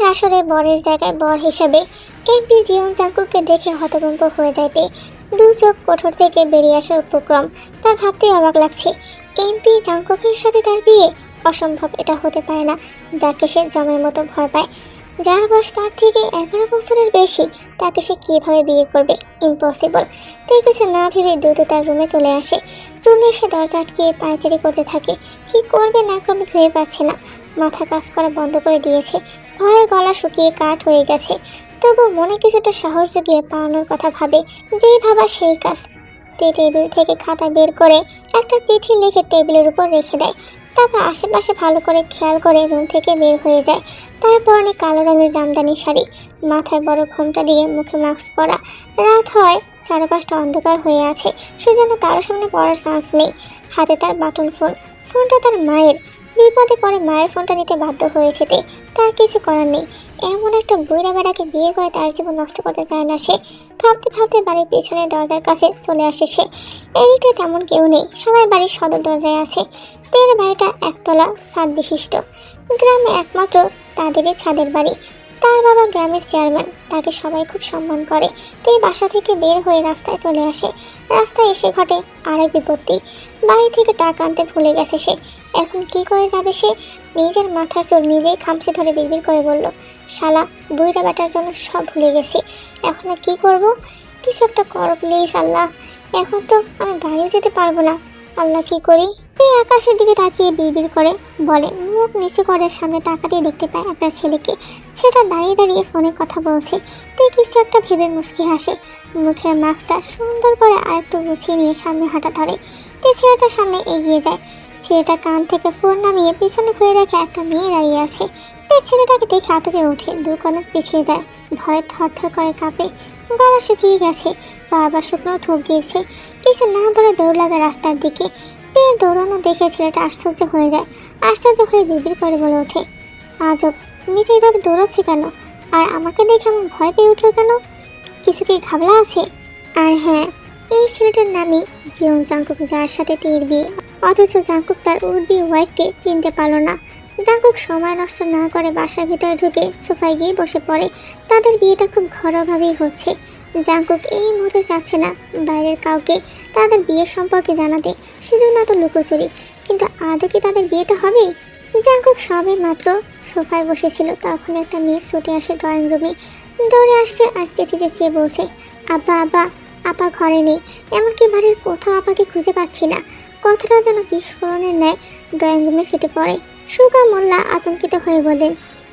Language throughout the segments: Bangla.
আসরে বরের জায়গায় বর হিসেবে এমপি জিয়ন জাঙ্কুককে দেখে হতভম্ব হয়ে যাইতে দু চোখ কোঠর থেকে বেরিয়ে আসার উপক্রম তার ভাবতেই অবাক লাগছে। এমপি জাঙ্কুকের সাথে তার বিয়ে? অসম্ভব, এটা হতে পারে না। যাকে সে জমের মতো ভয় পায়, যার বয়স তার থেকে 11 বছরের বেশি, তাকে সে কিভাবে বিয়ে করবে? ইম্পসিবল। তাই কিছু না ভেবে দ্রুত তার রুমে চলে আসে। রুমে এসে দরজা আটকিয়ে পায়চারি করতে থাকে। কি করবে না করবে ভেবে পাচ্ছে না। মাথা কাজ করা বন্ধ করে দিয়েছে। ভয়ে গলা শুকিয়ে কাঠ হয়ে গেছে। তবু মনে কিছুটা সাহস জুগিয়ে পালানোর কথা ভাবে। যেই ভাবা সেই কাজ। টেবিল থেকে খাতা বের করে একটা চিঠি লিখে টেবিলের উপর রেখে দেয়। তারপর আশেপাশে ভালো করে খেয়াল করে রুম থেকে বের হয়ে যায়। তারপর অনেক কালো রঙের জামদানি শাড়ি, মাথায় বড় ঘোমটা দিয়ে মুখে মাস্ক পরা। রাত হয়, চারপাশটা অন্ধকার হয়ে আছে, সেজন্য কারোর সামনে পড়ার চান্স নেই। হাতে তার বাটন ফোন। ফোনটা তার মায়ের। বিপদে পড়ে মায়ের ফোনটা নিতে বাধ্য হয়েছে। তার কিছু করার নেই। এমন একটা বুইড়া বেড়াকে বিয়ে করে তার জীবন নষ্ট করতে চায় না সে। ভাবতে ভাবতে বাড়ির পিছনে দরজার কাছে চলে আসে সে। এদিকে তেমন কেউ নেই, সবাই বাড়ির সদর দরজায় আছে। তের বাড়িটা একতলা ছাদ বিশিষ্ট। গ্রামে একমাত্র তাদেরই ছাদের বাড়ি। তার বাবা গ্রামের চেয়ারম্যান, তাকে সবাই খুব সম্মান করে। তাই বাসা থেকে বের হয়ে রাস্তায় চলে আসে। রাস্তায় এসে ঘটে আরেক বিপত্তি। বাড়ি থেকে টাকা আনতে ভুলে গেছে সে। এখন কি করে যাবে সে? নিজের মাথার চুল নিজেই খামচে ধরে বিড়বিড় করে বলল, শালা বুইড়া বেটার জন্য সব ভুলে গেছি। এখন কি করব? কিছু একটা করো প্লিজ আল্লাহ। এখন তো আমি বাড়িও যেতে পারবো না। আল্লাহ কি করি? এই আকাশের দিকে তাকিয়ে বিড়বিড় করে বলে। মুখ নিচু করে সামনে তাকাতেই দেখতে পায় একটা ছেলেকে। সেটা দাঁড়িয়ে দাঁড়িয়ে ফোনে কথা বলছে। তাই কিছু একটা ভেবে মুচকি হাসে। মুখের মাস্কটা সুন্দর করে আরেকটু গুছিয়ে নিয়ে সামনে হাঁটা ধরে। তাই ছেলেটার সামনে এগিয়ে যায়। ছেলেটা কান থেকে ফোন নামিয়ে পিছনে ঘুরে দেখে একটা মেয়ে দাঁড়িয়ে আছে। এই ছেলেটাকে দেখে আতকে ওঠে, দু কদম পিছিয়ে যায়। ভয়ে থরথর করে কাঁপে। গলা শুকিয়ে গেছে, বারবার শুকনো ঠোক গিয়েছে। কিছু না বলে দৌড় লাগা রাস্তার দিকে। তের দৌড়ানো দেখে ছেলেটা আশ্চর্য হয়ে যায়। আশ্চর্য হয়ে বিড়বিড় করে বলে ওঠে, আজব, মেয়েটা এইভাবে দৌড়াচ্ছে কেন? আর আমাকে দেখে এমন ভয় পেয়ে উঠলো কেন? কিছু কি ঘাবলা আছে? আর হ্যাঁ, এই ছেলেটার নামই জিয়ন জাঙ্কুক, যার সাথে তের বিয়ে। অথচ জাঙ্কুক তার উডবি ওয়াইফকে চিনতে পারল না। জাঙ্কুক সময় নষ্ট না করে বাসার ভিতরে ঢুকে সোফায় গিয়ে বসে পড়ে। তাদের বিয়েটা খুব ঘরোয়াভাবেই হচ্ছে। জাঙ্কুক এই মুহূর্তে চাচ্ছে না বাইরের কাউকে তাদের বিয়ের সম্পর্কে জানাতে, সেজন্য এত লুকোচুরি। কিন্তু আদৌ কি তাদের বিয়েটা হবে? জাঙ্কুক সবে মাত্র সোফায় বসেছিল, তখন একটা মেয়ে ছুটে আসে ড্রয়িং রুমে। দৌড়ে আসছে আর চেঁচিয়ে চেঁচিয়ে বলছে, আব্বা আব্বা, আপা ঘরে নেই। এমনকি বাড়ির কোথাও আপাকে খুঁজে পাচ্ছি না। কথাটা যেন বিস্ফোরণের ন্যায় ড্রয়িং রুমে ফেটে পড়ে। সুগা মোল্লা আতঙ্কিত হয়ে বলেন,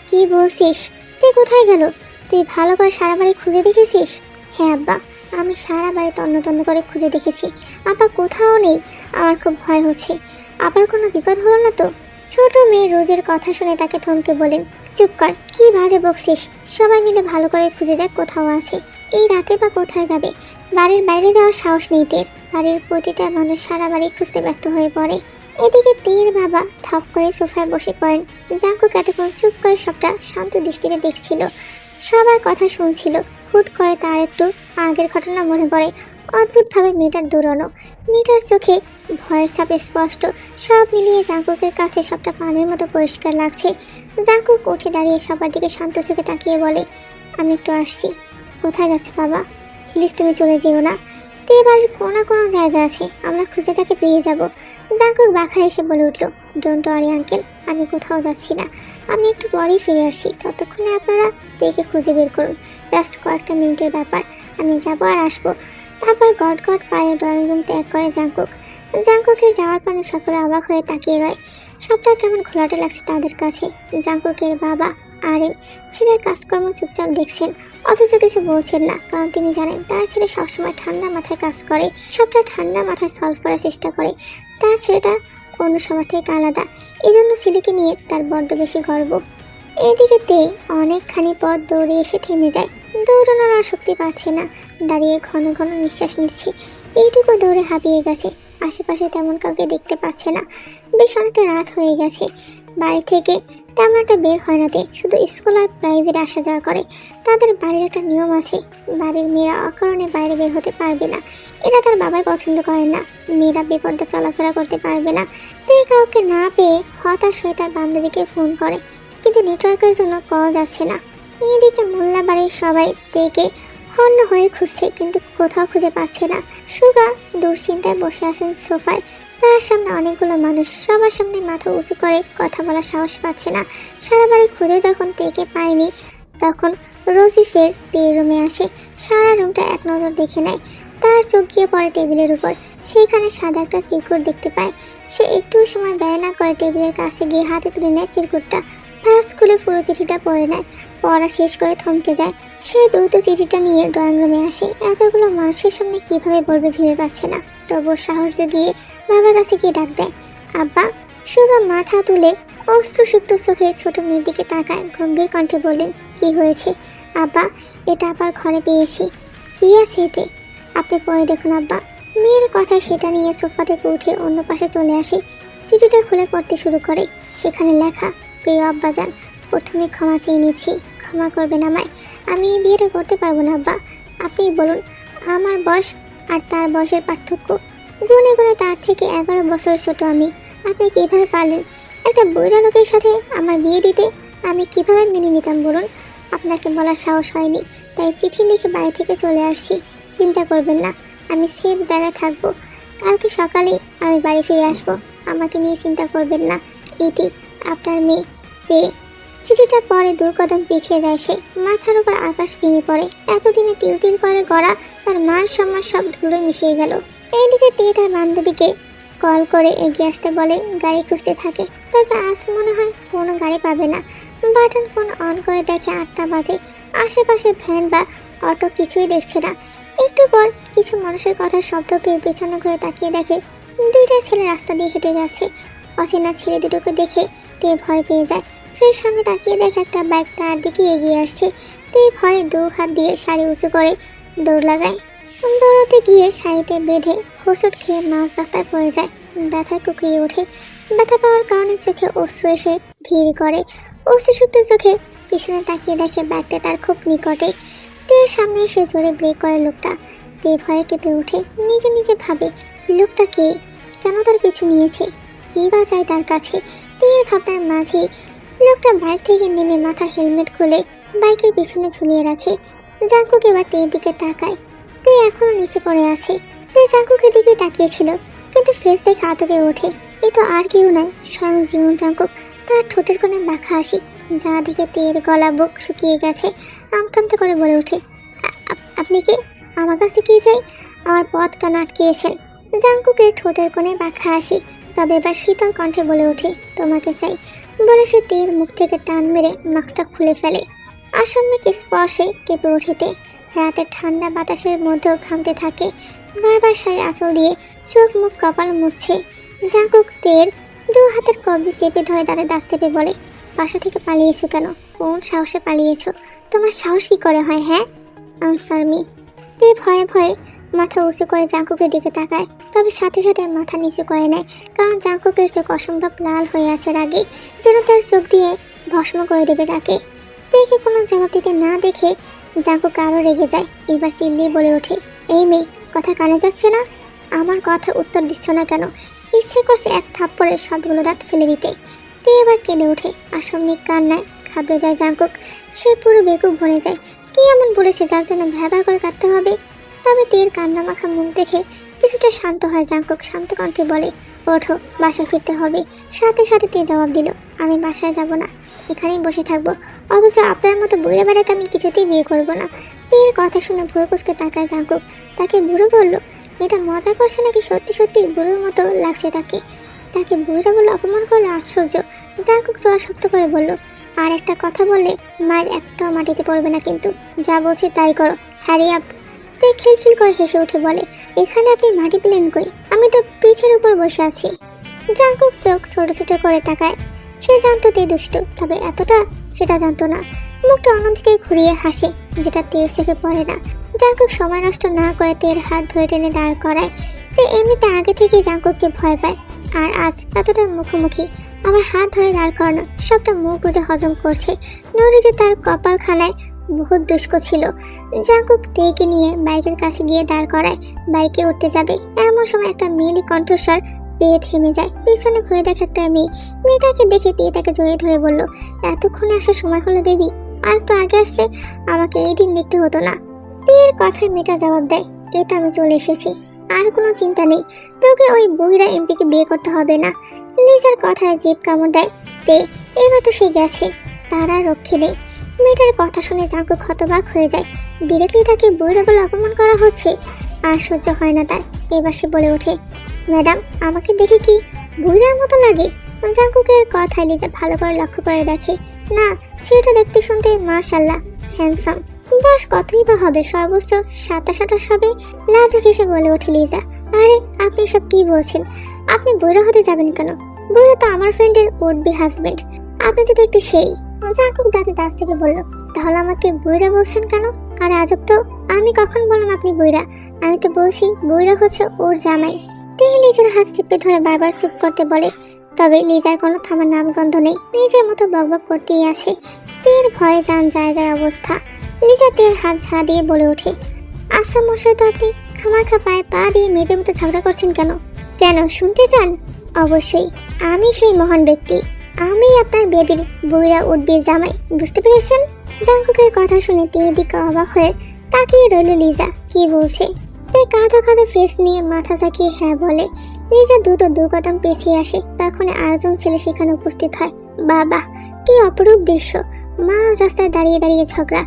কি বলছিস? তুই কোথায় গেল? তুই ভালো করে সারা বাড়ি খুঁজে দেখেছিস? হ্যাঁ আব্বা, আমি সারা বাড়ি তন্ন তন্ন করে খুঁজে দেখেছি। আপা কোথাও নেই। আমার খুব ভয় হচ্ছে। আবার কোনো বিপদ হলো না তো? ছোট মেয়ে রোজের কথা শুনে তাকে থমকে বলেন, চুপ কর, কি বাজে বকছিস? সবাই মিলে ভালো করে খুঁজে দেখ কোথাও আছে। এই রাতে বা কোথায় যাবে? বাড়ির বাইরে যাওয়ার সাহস নেই তের। বাড়ির প্রতিটা মানুষ সারা বাড়ি খুঁজতে ব্যস্ত হয়ে পড়ে। এদিকে তের বাবা থপ করে সোফায় বসে পড়েন। জাঙ্কুক এতক্ষণ চুপ করে সবটা শান্ত দৃষ্টিতে দেখছিল, সবার কথা শুনছিল। হুট করে তার একটু আগের ঘটনা মনে পড়ে। অদ্ভুতভাবে মেয়েটার দৌড়ানো, মেয়েটার চোখে ভয়ের ছাপ স্পষ্ট। সব মিলিয়ে জাঙ্কুকের কাছে সবটা পানির মতো পরিষ্কার লাগছে। জাঙ্কুক উঠে দাঁড়িয়ে সবার দিকে শান্ত চোখে তাকিয়ে বলে, আমি একটু আসছি। কোথায় যাচ্ছে বাবা? প্লিজ তুমি চলে যেও না। তে বাড়ির কোনো জায়গা আছে, আমরা খুঁজে তাকে পেয়ে যাব। জাঙ্কুক বাঁকা এসে বলে উঠল, ডোন্ট ওয়ারি আঙ্কেল, আমি কোথাও যাচ্ছি না। আমি একটু পরেই ফিরে আসছি। ততক্ষণে আপনারা তেকে খুঁজে বের করুন। জাস্ট কয়েকটা মিনিটের ব্যাপার। আমি যাবো আর আসবো। তারপর গট গট পায়ে ড্রয়িং রুম ত্যাগ করে জাঙ্কুক। জাঙ্কুকের যাওয়ার পানে সকলে অবাক হয়ে তাকিয়ে রয়। সবটা কেমন ঘোলাটে লাগছে তাদের কাছে। জাঙ্কুকের বাবা আরেন ছেলের কাজকর্ম চুপচাপ দেখছেন, অথচ কিছু বলছেন না, কারণ তিনি জানেন তার ছেলে সবসময় ঠান্ডা মাথায় কাজ করে, সবটা ঠান্ডা মাথায় সলভ করার চেষ্টা করে। তার ছেলেটা অন্য সবার থেকে আলাদা, এই জন্য ছেলেকে নিয়ে তার বড্ড বেশি গর্ব। এদিকে তে অনেকখানি পথ দৌড়ে এসে থেমে যায়। দৌড়ানোর আর শক্তি পাচ্ছে না, দাঁড়িয়ে ঘন ঘন নিঃশ্বাস নিচ্ছে। এইটুকু দৌড়ে হাঁপিয়ে গেছে। আশেপাশে তেমন কাউকে দেখতে পাচ্ছে না। বেশ অনেকটা রাত হয়ে গেছে। বাড়ি থেকে তেমন একটা বের হয় না তে, শুধু স্কুল আর প্রাইভেট আসা যাওয়া করে। তাদের বাড়ির একটা নিয়ম আছে, বাড়ির মেয়েরা অকারণে বাইরে বের হতে পারবে না। এটা তার বাবাই পছন্দ করে না, মেয়েরা বেপর্দা চলাফেরা করতে পারবে না। তাই কাউকে না পেয়ে হতাশ হয়ে তার বান্ধবীকে ফোন করে, কিন্তু কিন্তু নেটওয়ার্কের জন্য কল যাচ্ছে না। এদিকে মোল্লা বাড়ির সবাই তেকে হন্য হয়ে খুঁজছে, কিন্তু কোথাও খুঁজে পাচ্ছে না। সুগা দুশ্চিন্তায় বসে আছেন সোফায়। তার সামনে অনেকগুলো মানুষ, সবার সামনে মাথা উঁচু করে কথা বলার সাহস পাচ্ছে না। সারা বাড়ি খুঁজে যখন তেকে পায়নি, তখন রোজি ফের তের রুমে আসে। সারা রুমটা এক নজর দেখে নেয়। তার চোখ গিয়ে পড়ে টেবিলের উপর। সেখানে সাদা একটা চিরকুট দেখতে পায়। সে একটু সময় ব্যয় না করে টেবিলের কাছে গিয়ে হাতে তুলে নেয় চিরকুটটা। ফার্স্ট খুলে পুরো চিঠিটা পড়ে নেয়। পড়া শেষ করে থমকে যায়। সে দ্রুত চিঠিটা নিয়ে ড্রয়িং রুমে আসে। এতগুলো মানুষের সামনে কিভাবে বলবে ভেবে পাচ্ছে না। তবুও সাহস দিয়ে বাবার কাছে গিয়ে ডাক দেয়, আব্বা। সুগা মাথা তুলে অশ্রুসিক্ত চোখে ছোট মেয়ের দিকে তাকায়। গম্ভীর কণ্ঠে বললেন, কি হয়েছে আব্বা? এটা আবার ঘরে পেয়েছি। কি আছে এতে? আপনি পরে দেখুন আব্বা। মেয়ের কথা সেটা নিয়ে সোফা থেকে উঠে অন্য পাশে চলে আসে। চিঠিটা খুলে পড়তে শুরু করে। সেখানে লেখা, প্রিয় আব্বাজান, প্রথমে ক্ষমা চেয়ে নিচ্ছি। ক্ষমা করবেন আমায়। আমি এই বিয়েটা করতে পারবো না আব্বা। আপনিই বলুন, আমার বয়স আর তার বয়সের পার্থক্য। গুনে গুনে তার থেকে 11 বছর ছোট আমি। আপনি কিভাবে পারলেন একটা বুড়া লোকের সাথে আমার বিয়ে দিতে? আমি কিভাবে মেনে নিতাম বলুন? আপনাকে বলার সাহস হয়নি, তাই চিঠি লিখে বাড়ি থেকে চলে আসছি। চিন্তা করবেন না, আমি সেফ জায়গায় থাকবো। কালকে সকালে আমি বাড়ি ফিরে আসবো। আমাকে নিয়ে চিন্তা করবেন না। ইতি, আপনার মেয়ে তে। চিঠিটা পরে 2 কদম পিছিয়ে যায় সে। মাথার উপর আকাশ ভেঙে পড়ে। এতদিনে তিল তিল করে গড়া তার মান সম্মান সব ধুলো মিশিয়ে গেল। এইদিকে তে তার বান্ধবীকে কল করে এগিয়ে আসতে বলে, গাড়ি খুঁজতে থাকে। তবে আজ মনে হয় কোনো গাড়ি পাবে না। বাটন ফোন অন করে দেখে 8টা বাজে। আশেপাশে ভ্যান বা অটো কিছুই দেখছে না। একটু পর কিছু মানুষের কথা শব্দ পেয়ে পেছনে ঘুরে তাকিয়ে দেখে 2টা ছেলে রাস্তা দিয়ে হেঁটে যাচ্ছে। অচেনা ছেলে দুটোকে দেখে তে ভয় পেয়ে যায়। ফের সামনে তাকিয়ে দেখে একটা বাইক তার দিকে এগিয়ে আসছে। তে ভয়ে 2 হাত দিয়ে শাড়ি উঁচু করে দৌড় লাগায়। দৌড়াতে গিয়ে শাড়িতে বেঁধে হোঁচট খেয়ে মাঝ রাস্তায় পড়ে যায়। ব্যথায় কুকড়িয়ে ওঠে। ব্যথা পাওয়ার কারণে চোখে অশ্রু এসে ভিড় করে। অশ্রুসুক্ত চোখে পিছনে তাকিয়ে দেখে ব্যাগটা তার খুব নিকটে। তে সামনে এসে জোরে ব্রেক করে লোকটা। তে ভয়ে কেঁপে ওঠে। নিজে নিজে ভাবে, লোকটা কে? কেন তার পিছু নিয়েছে? কি বা চাই তার কাছে? তের ভাবনার মাঝে লোকটা বাইক থেকে নেমে মাথার হেলমেট খুলে বাইকের পিছনে ঝুলিয়ে রাখে। জাঙ্কুক এবার তের দিকে তাকায়। তে এখনো নিচে পড়ে আছে। তে জাঙ্কুকের দিকে তাকিয়েছিল, কিন্তু ফেস দেখে আতকে ওঠে। এ তো আর কেউ নয়, স্বয়ং জীবন জাঙ্কুক। তার ঠোঁটের কোণে বাঁকা হাসি, যা দেখে তের গলা বুক শুকিয়ে গেছে। আমতা আমতা করে বলে ওঠে, আপনি কে? আমার কাছে কি চাই? আমার পথ কেন আটকিয়েছেন? জাঙ্কুকের ঠোঁটের কোণে বাঁকা হাসি, তবে এবার শীতল কণ্ঠে বলে ওঠে, তোমাকে চাই। বলে সে তের মুখ থেকে টান মেরে মাস্কটা খুলে ফেলে। আসম্যিক স্পর্শে কেঁপে ওঠে তে। রাতের ঠান্ডা বাতাসের মধ্যেও ঘামতে থাকে। বারবার শাড়ির আঁচল দিয়ে চোখ মুখ কপাল মুছছে। জাঙ্কুক তের 2 হাতের কবজি চেপে ধরে তাদের দাঁত চেপে বলে, বাসা থেকে পালিয়েছো কেন? কোন সাহসে পালিয়েছো? তোমার সাহস কি করে হয়? হ্যাঁ, আনসার মি। তে ভয়ে ভয়ে মাথা উঁচু করে জাঙ্কুকের দিকে তাকায়, তবে সাথে সাথে মাথা নিচু করে নেয়। কারণ জাঙ্কুকের চোখ অসম্ভব লাল হয়ে আছে রাগে, যেন তার চোখ দিয়ে ভস্ম করে দেবে তাকে। তেকে কোনো জবাব দিতে না দেখে জাঙ্কুক আরও রেগে যায়। এবার চিল্লিয়ে বলে ওঠে, এই মেয়ে, কথা কানে যাচ্ছে না? আমার কথার উত্তর দিচ্ছ না কেন? ইচ্ছে করছে এক থাপ্পড়ে সবগুলো দাঁত ফেলে দিতে। তে এবার কেঁদে ওঠে। আসম্মিক কান্নায় ঘাবড়ে যায় জাঙ্কুক। সে পুরো বেকুব ভরে যায়। কি এমন বলেছে যার জন্য ভ্যাবা করে কাঁদতে হবে? তবে তের কান্না মাখা মুখ দেখে কিছুটা শান্ত হয় জাঙ্কুক। শান্ত কণ্ঠে বলে, ওঠো, বাসায় ফিরতে হবে। সাথে সাথে তে জবাব দিল, আমি বাসায় যাব না, এখানেই বসে থাকবো। অথচ আপনার মতো বুড়ো বেড়াকে আমি কিছুতেই বিয়ে করবো না। তের কথা শুনে ভুরু কুঁচকে তাকায় জাঙ্কুক। তাকে বুড়ো বললো? মেয়েটা মজা করছে নাকি সত্যি সত্যি বুড়োর মতো লাগছে তাকে? তাকে বুড়ো বলে অপমান করলো? আশ্চর্য। জাঙ্কুক জোড়া শক্ত করে বলল, আর একটা কথা বললে মায়ের একটাও মাটিতে পড়বে না কিন্তু। যা বলছি তাই করো, হ্যারি আপ। তে খিলখিল করে হেসে উঠে বলে, এখানে আপনি মাটি পেলেন কই? আমি তো পিছের উপর বসে আছি। জাঙ্কুক চোখ ছোট ছোট করে তাকায়। সে জানতো তে দুষ্টু, তবে এতটা সেটা জানতো না। মুখটা অন্যদিকে ঘুরিয়ে হাসে, যেটা তের চোখে পড়ে না। জাঙ্কুক সময় নষ্ট না করে তের হাত ধরে টেনে দাঁড় করায়। তে এমনিতে আগে থেকেই জাঙ্কুককে ভয় পায়, আর আজ এতটা মুখোমুখি আমার হাত ধরে দাঁড় করানো সবটা মুখ বুঝে হজম করছে। নড়ে যে তার কপালখানায় বহুত দুষ্ক ছিল। জাঙ্কুক তেকে নিয়ে বাইকের কাছে গিয়ে দাঁড় করায়। বাইকে উঠতে যাবে এমন সময় একটা মেয়েলি কণ্ঠস্বর পেয়ে থেমে যায়। পিছনে ঘুরে দেখে একটা মেয়েটাকে দেখে তে তাকে জড়িয়ে ধরে বলল, এতক্ষণে আসার সময় হলো বেবি, আর একটু আগে আসলে আমাকে এই দিন দেখতে হতো না। তের কথায় মেয়েটা জবাব দেয়, এই তো আমি চলে এসেছি, আর কোনো চিন্তা নেই, তোকে ওই বহিরা এমপিকে বিয়ে করতে হবে না। লিজার কথায় জিভ কামড় দেয় তে, এবার তো সে গেছে, তার আর রক্ষে নেই। মেয়েটার কথা শুনে জাঙ্কুক হতবাক হয়ে যায়। ডিরেক্টলি তাকে বইরা বলে অপমান করা হচ্ছে, আর সহ্য হয় না তার। এবার সে বলে ওঠে, ম্যাডাম আমাকে দেখে কি বইরার মতো লাগে? জাঙ্কুকের কথায় লিজা ভালো করে লক্ষ্য করে দেখে, না ছেলেটা দেখতে শুনতে মাশাআল্লাহ হ্যান্ডসাম, বয়স কতই বা হবে, সর্বোচ্চ 27-28 হবে। লাজুক হেসে বলে ওঠে লিজা, আরে আপনি সব কি বলছেন? আপনি বইরা হতে যাবেন কেন? বইরা তো আমার ফ্রেন্ডের উড বি হাজবেন্ড, আপনি তো দেখতে সেই। জাঙ্কুক দাঁতে দাঁত চেপে বলল, তাহলে আমাকে বইরা বলছেন কেন? আর আজব তো, আমি কখন বললাম আপনি বইরা? আমি তো বলছি বইরা হচ্ছে ওর জামাই। তে লিজার হাত চেপে ধরে বারবার চুপ করতে বলে, তবে লিজার কোনো থামার নামগন্ধ নেই, নিজের মতো বকবক করতেই আছে। তের ভয়ে যান যায় যায় অবস্থা। লিজা তের হাত ঝাড়া দিয়ে বলে ওঠে, আচ্ছা মশাই, তো আপনি খামাখা পায়ে পা দিয়ে মেয়েদের মতো ঝগড়া করছেন কেন? কেন শুনতে চান? অবশ্যই, আমি সেই মহান ব্যক্তি, আমি আপনার বেবির বইরা উঠবে জামাই, বুঝতে পেরেছেন? জাঙ্কুকের কথা শুনে তের দিকে অবাক হয়ে তাকিয়ে রইল লিজা কি বলছে। তে কাঁধা কাঁধা ফেস নিয়ে মাথা ঝাঁকিয়ে হ্যাঁ বলে। লিজা দ্রুত 2 কদম পেছিয়ে আসে, তখন আরেকজন ছেলে সেখানে উপস্থিত হয়। বাবা কি অপরূপ দৃশ্য, মাঝ রাস্তায় দাঁড়িয়ে দাঁড়িয়ে ঝগড়া।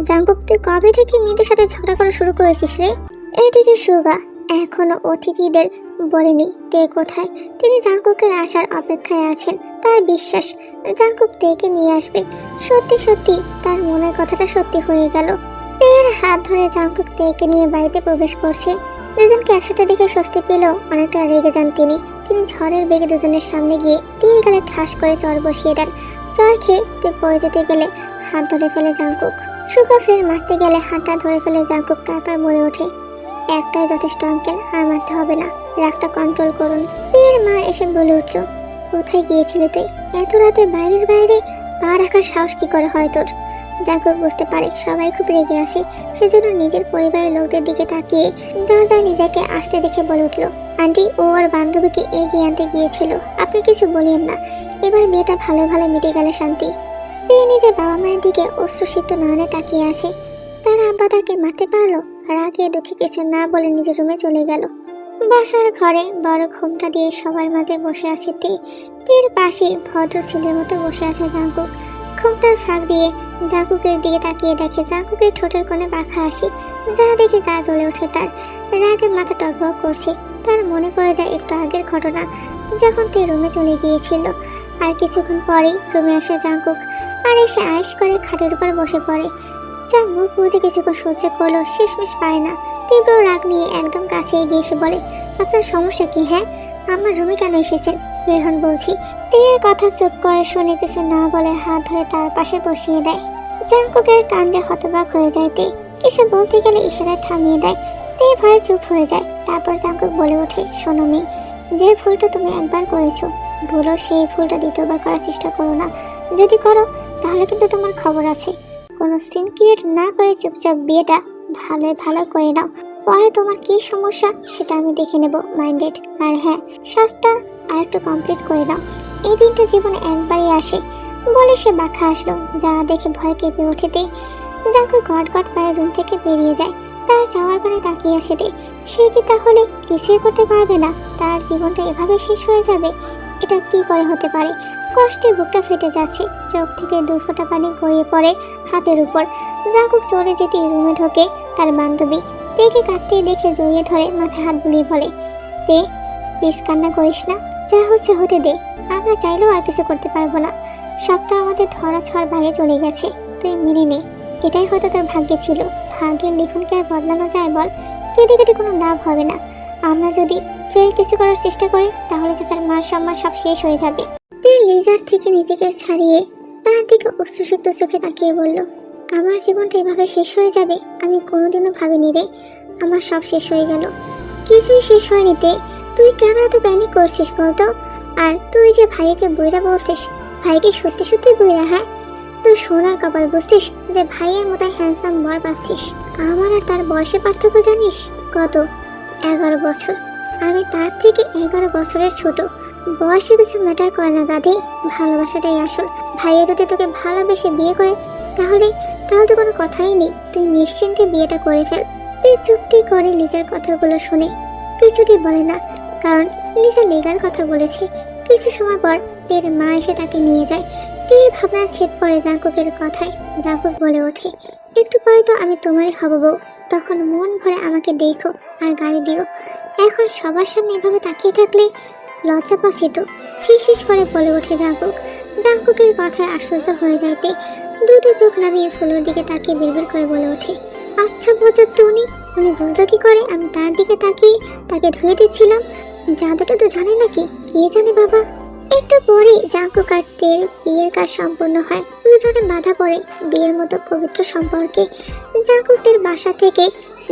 জাঙ্কুক তুই কবে থেকে মেয়েদের সাথে ঝগড়া করা শুরু করেছিস রে? এইদিকে সুগা এখনো অতিথিদের বলেনি তে কোথায়। তিনি জাঙ্কুকের আসার অপেক্ষায় আছেন। তার বিশ্বাস জাঙ্কুক তেকে নিয়ে আসবে। সত্যি সত্যি তার মনের কথাটা সত্যি হয়ে গেল। তের হাত ধরে জাঙ্কুক তেকে নিয়ে বাড়িতে প্রবেশ করছে। দুজনকে একসাথে দেখে স্বস্তি পেলেও অনেকটা রেগে যান তিনি। ঝড়ের বেগে দুজনের সামনে গিয়ে তীর গালে ঠাস করে চর বসিয়ে দেন। চর খেয়ে তে পড়ে যেতে গেলে হাত ধরে ফেলে জাঙ্কুক। সুগা ফের মারতে গেলে হাতটা ধরে ফেলে জাঙ্কুক, তারপর বলে ওঠে, একটাই যথেষ্ট আঙ্কেল, আর মারতে হবে না, রাগটা কন্ট্রোল করুন। তের মা এসে বলে উঠল, কোথায় গিয়েছিলে তুই? এত রাতে বাইরে পা রাখার সাহস কি করে হয় তোর? জাঙ্কুক বুঝতে পারে সবাই খুব রেগে আছে, সেজন্য নিজের পরিবারের লোকদের দিকে তাকিয়ে দরজায় নিজেকে আসতে দেখে বলে উঠল, আন্টি ও আর বান্ধবীকে এগিয়ে আনতে গিয়েছিল, আপনি কিছু বলিয়েন না, এবার বিয়েটা ভালো ভালো মিটে গেলে শান্তি। পেয়ে নিজের বাবা মায়ের দিকে অশ্রুসিক্ত নয়নে তাকিয়ে আছে। তার আব্বা তাকে মারতে পারলো? রাগে দুঃখে কিছু না বলে নিজের রুমে চলে গেল। বাসার ঘরে বড় ঘোমটা দিয়ে সবার মাঝে বসে আছে তের পাশে ভদ্র ছেলের মতো বসে আছে জাঙ্কুক। ঘোমটার ফাঁক দিয়ে জাঙ্কুকের দিকে তাকিয়ে দেখে জাঙ্কুকের ঠোঁটের কোণে পাখা হাসি, যা দেখে গা জ্বলে ওঠে তার। রাগে মাথা টকবক করছে। তার মনে পড়ে যায় একটু আগের ঘটনা, যখন তে রুমে চলে গিয়েছিল। আর কিছুক্ষণ পরেই রুমে আসে জাঙ্কুক, আর এসে আয়েশ করে খাটের উপর বসে পড়ে। যা মুখ বুঝে কিছুক্ষণ সহ্য করলো, শেষমেশ পারে না, তীব্র রাগ নিয়ে একদম কাছে এগিয়ে এসে বলে, আপনার সমস্যা কি? হ্যাঁ, আমার রুমে কেন এসেছেন? বের হন বলছি। তের কথা চুপ করে শুনে কিছু না বলে হাত ধরে তার পাশে বসিয়ে দেয়। জাঙ্কুকের কাণ্ডে হতবাক হয়ে যায় তে, কিছু বলতে গেলে ইশারায় থামিয়ে দেয়। তে ভয়ে চুপ হয়ে যায়। তারপর জাঙ্কুক বলে ওঠে, শোনো মেয়ে, যে ভুলটা তুমি একবার করেছো, ভুলো সেই ভুলটা দ্বিতীয়বার করার চেষ্টা করো না। যদি করো তাহলে কিন্তু তোমার খবর আছে। কোনো সিন ক্রিয়েট না করে চুপচাপ বিয়েটা ভালো করে নাও, পরে তোমার কি সমস্যা সেটা আমি দেখে নেব, মাইন্ডেড। আর হ্যাঁ, শ্বাসটা আর একটু কমপ্লিট করে নাও, এই দিনটা জীবনে একবারই আসে। বলে সে বাঁকা আসলো, যা দেখে ভয় কেঁপে ওঠেতে জাঙ্কুক গট পায়ে রুম থেকে বেরিয়ে যায়। তার যাওয়ার পরে তাকিয়ে আছে সে কি তাহলে কিছুই করতে পারবে না? তার জীবনটা এভাবে শেষ হয়ে যাবে? এটা কি করে হতে পারে? কষ্টে বুকটা ফেটে যাচ্ছে, চোখ থেকে 2 ফোঁটা পানি গড়িয়ে পড়ে হাতের উপর। জাঙ্কুক চলে যেতে রুমে ঢোকে তার বান্ধবী তেকে কাঁদতে দেখে জড়িয়ে ধরে মাথায় হাত বুলিয়ে বলে, তে প্লিজ কান্না করিস না, যা হচ্ছে হতে দে, আমরা চাইলেও আর কিছু করতে পারবো না, সবটা আমাদের ধরা ছড় বাইরে চলে গেছে, তুই মেনে নে, এটাই হয়তো তোর ভাগ্যে ছিল। ভাগ্যের লিখনকে আর বদলানো যায় বল? কেটে কেটে কোনো লাভ হবে না। আমরা যদি ফের কিছু করার চেষ্টা করি তাহলে চাচার মান সম্মান সব শেষ হয়ে যাবে। তে লেজার থেকে নিজেকে ছাড়িয়ে তার দিকে অশ্রুসিক্ত চোখে তাকিয়ে বলল, আমার জীবনটা এভাবে শেষ হয়ে যাবে আমি কোনোদিনও ভাবিনি রে। আমার সব শেষ হয়ে গেল। কিছুই শেষ হয়নি তে, তুই কেন এত প্যানিক করছিস বলতো? আর তুই যে ভাইকে বইরা বলছিস, ভাইকে সত্যি সত্যি বইরা? হ্যাঁ, তুই সোনার কপাল বুঝছিস যে ভাইয়ের মতো হ্যান্ডসাম বর পাচ্ছিস। আমার আর তার বয়সে পার্থক্য জানিস কত? 11 বছর। আমি তার থেকে 11 বছরের ছোট। বয়সে কিছু ম্যাটার করে না গাধি, ভালোবাসাটাই আসল। ভাইয়া যদি তোকে ভালোবেসে বিয়ে করে তাহলে তাহলে তো কোনো কথাই নেই, তুই নিশ্চিন্তে বিয়েটা করে ফেল। তুই চুপটি করে লিজার কথাগুলো শুনে কিছুটি বলে না, কারণ লিজা লিগাল কথা বলেছে। কিছু সময় পর তের মা এসে তাকে নিয়ে যায়। তের ভাবনা ছেদ পড়ে জাঙ্কুকের কথায়। জাঙ্কুক বলে ওঠে, একটু পরে তো আমি তোমারই খাবো বউ, তখন মন ভরে আমাকে দেখো আর গালি দিও। এখন সবার সামনে এভাবে তাকিয়ে থাকলে লজ্জা পাচ্ছি তো, ফিসফিস করে বলে ওঠে জাঙ্কুক। জাঙ্কুকের কথায় আশ্চর্য হয়ে যাইতে দ্রুত চোখ নামিয়ে ফুলের দিকে তাকিয়ে বিড়বিড় করে বলে ওঠে, আচ্ছা বোঝো তো উনি বুঝলো কি করে আমি তার দিকে তাকিয়ে তাকে ধুয়ে দিচ্ছিলাম? জাদুটা তো জানে নাকি, কে জানে বাবা। একটু পরে জাঙ্কুক আর তের বিয়ের কাজ সম্পূর্ণ হয়। দুজনে বাধা পড়ে বিয়ের মতো পবিত্র সম্পর্কে। জাঙ্কুকদের বাসা থেকে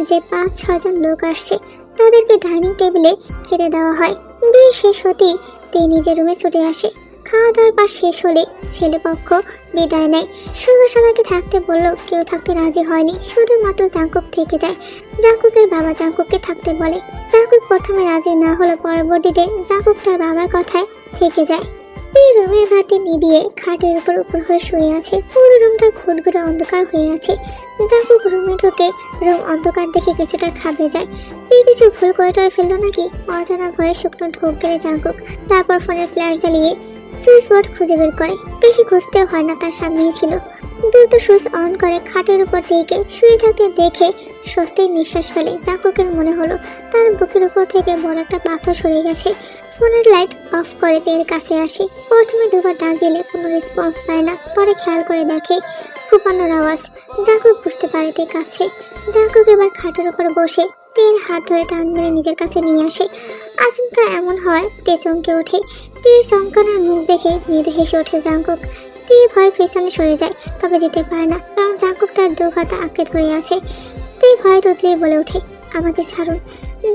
যে 5-6 জন লোক আসছে তাদেরকে ডাইনিং টেবিলে খেতে দেওয়া হয়। বিয়ে শেষ হতেই তে নিজের রুমে ছুটে আসে। খাওয়া দাওয়ার পর শেষ হলে ছেলেপক্ষ বিদায় নেয়। শুধু সবাইকে থাকতে বললেও কেউ থাকতে রাজি হয়নি, শুধুমাত্র জাঙ্কুক থেকে যায়। জাঙ্কুকের বাবা জাঙ্কুককে থাকতে বলে। জাঙ্কুক প্রথমে রাজি না হলে পরবর্তীতে জাঙ্কুক তার বাবার কথায় থেকে যায়। এই রুমের বাতি নিভিয়ে খাটের উপর হয়ে শুয়ে আছে। পুরো রুমটা ঘুটঘুটে অন্ধকার হয়ে আছে। জাঙ্কুক রুমে ঢুকে রুম অন্ধকার দেখে কিছুটা খাবে যায়। এই কিছু ভুল করে টরে ফেললো নাকি, অজানা ভয়ে শুকনো ঢোক গেলে জাঙ্কুক। তারপর ফোনের ফ্ল্যাশ জ্বালিয়ে সুইচ বোর্ড খুঁজে বের করে। বেশি খুঁজতেও হয় না, তার সামনেই ছিল। দ্রুত সুইচ অন করে খাটের উপর থেকে শুয়ে থাকতে দেখে স্বস্তির নিঃশ্বাস ফেলে। জাঙ্কুকের মনে হলো তার বুকের উপর থেকে বড় একটা পাথর সরে গেছে। ফোনের লাইট অফ করে তের কাছে আসে। প্রথমে দুবার ডাক দিলে কোনো রেসপন্স পায় না, পরে খেয়াল করে দেখে ফুপানোর আওয়াজ। জাঙ্কুক বুঝতে পারে তে কাছে। জাঙ্কুক এবার খাটের উপর বসে তের হাত ধরে টান মেরে নিজের কাছে নিয়ে আসে। আচমকা এমন হয় তে চমকে ওঠে। তের চমকানোর মুখ দেখে মৃদু হেসে ওঠে জাঙ্কুক। তে ভয় পেছনে সরে যায়, তবে যেতে পারে না, কারণ জাঙ্কুক তার দু হাতে আঁকড়ে ধরে আছে। তে ভয় তুতলেই বলে ওঠে, আমাকে ছাড়ুন।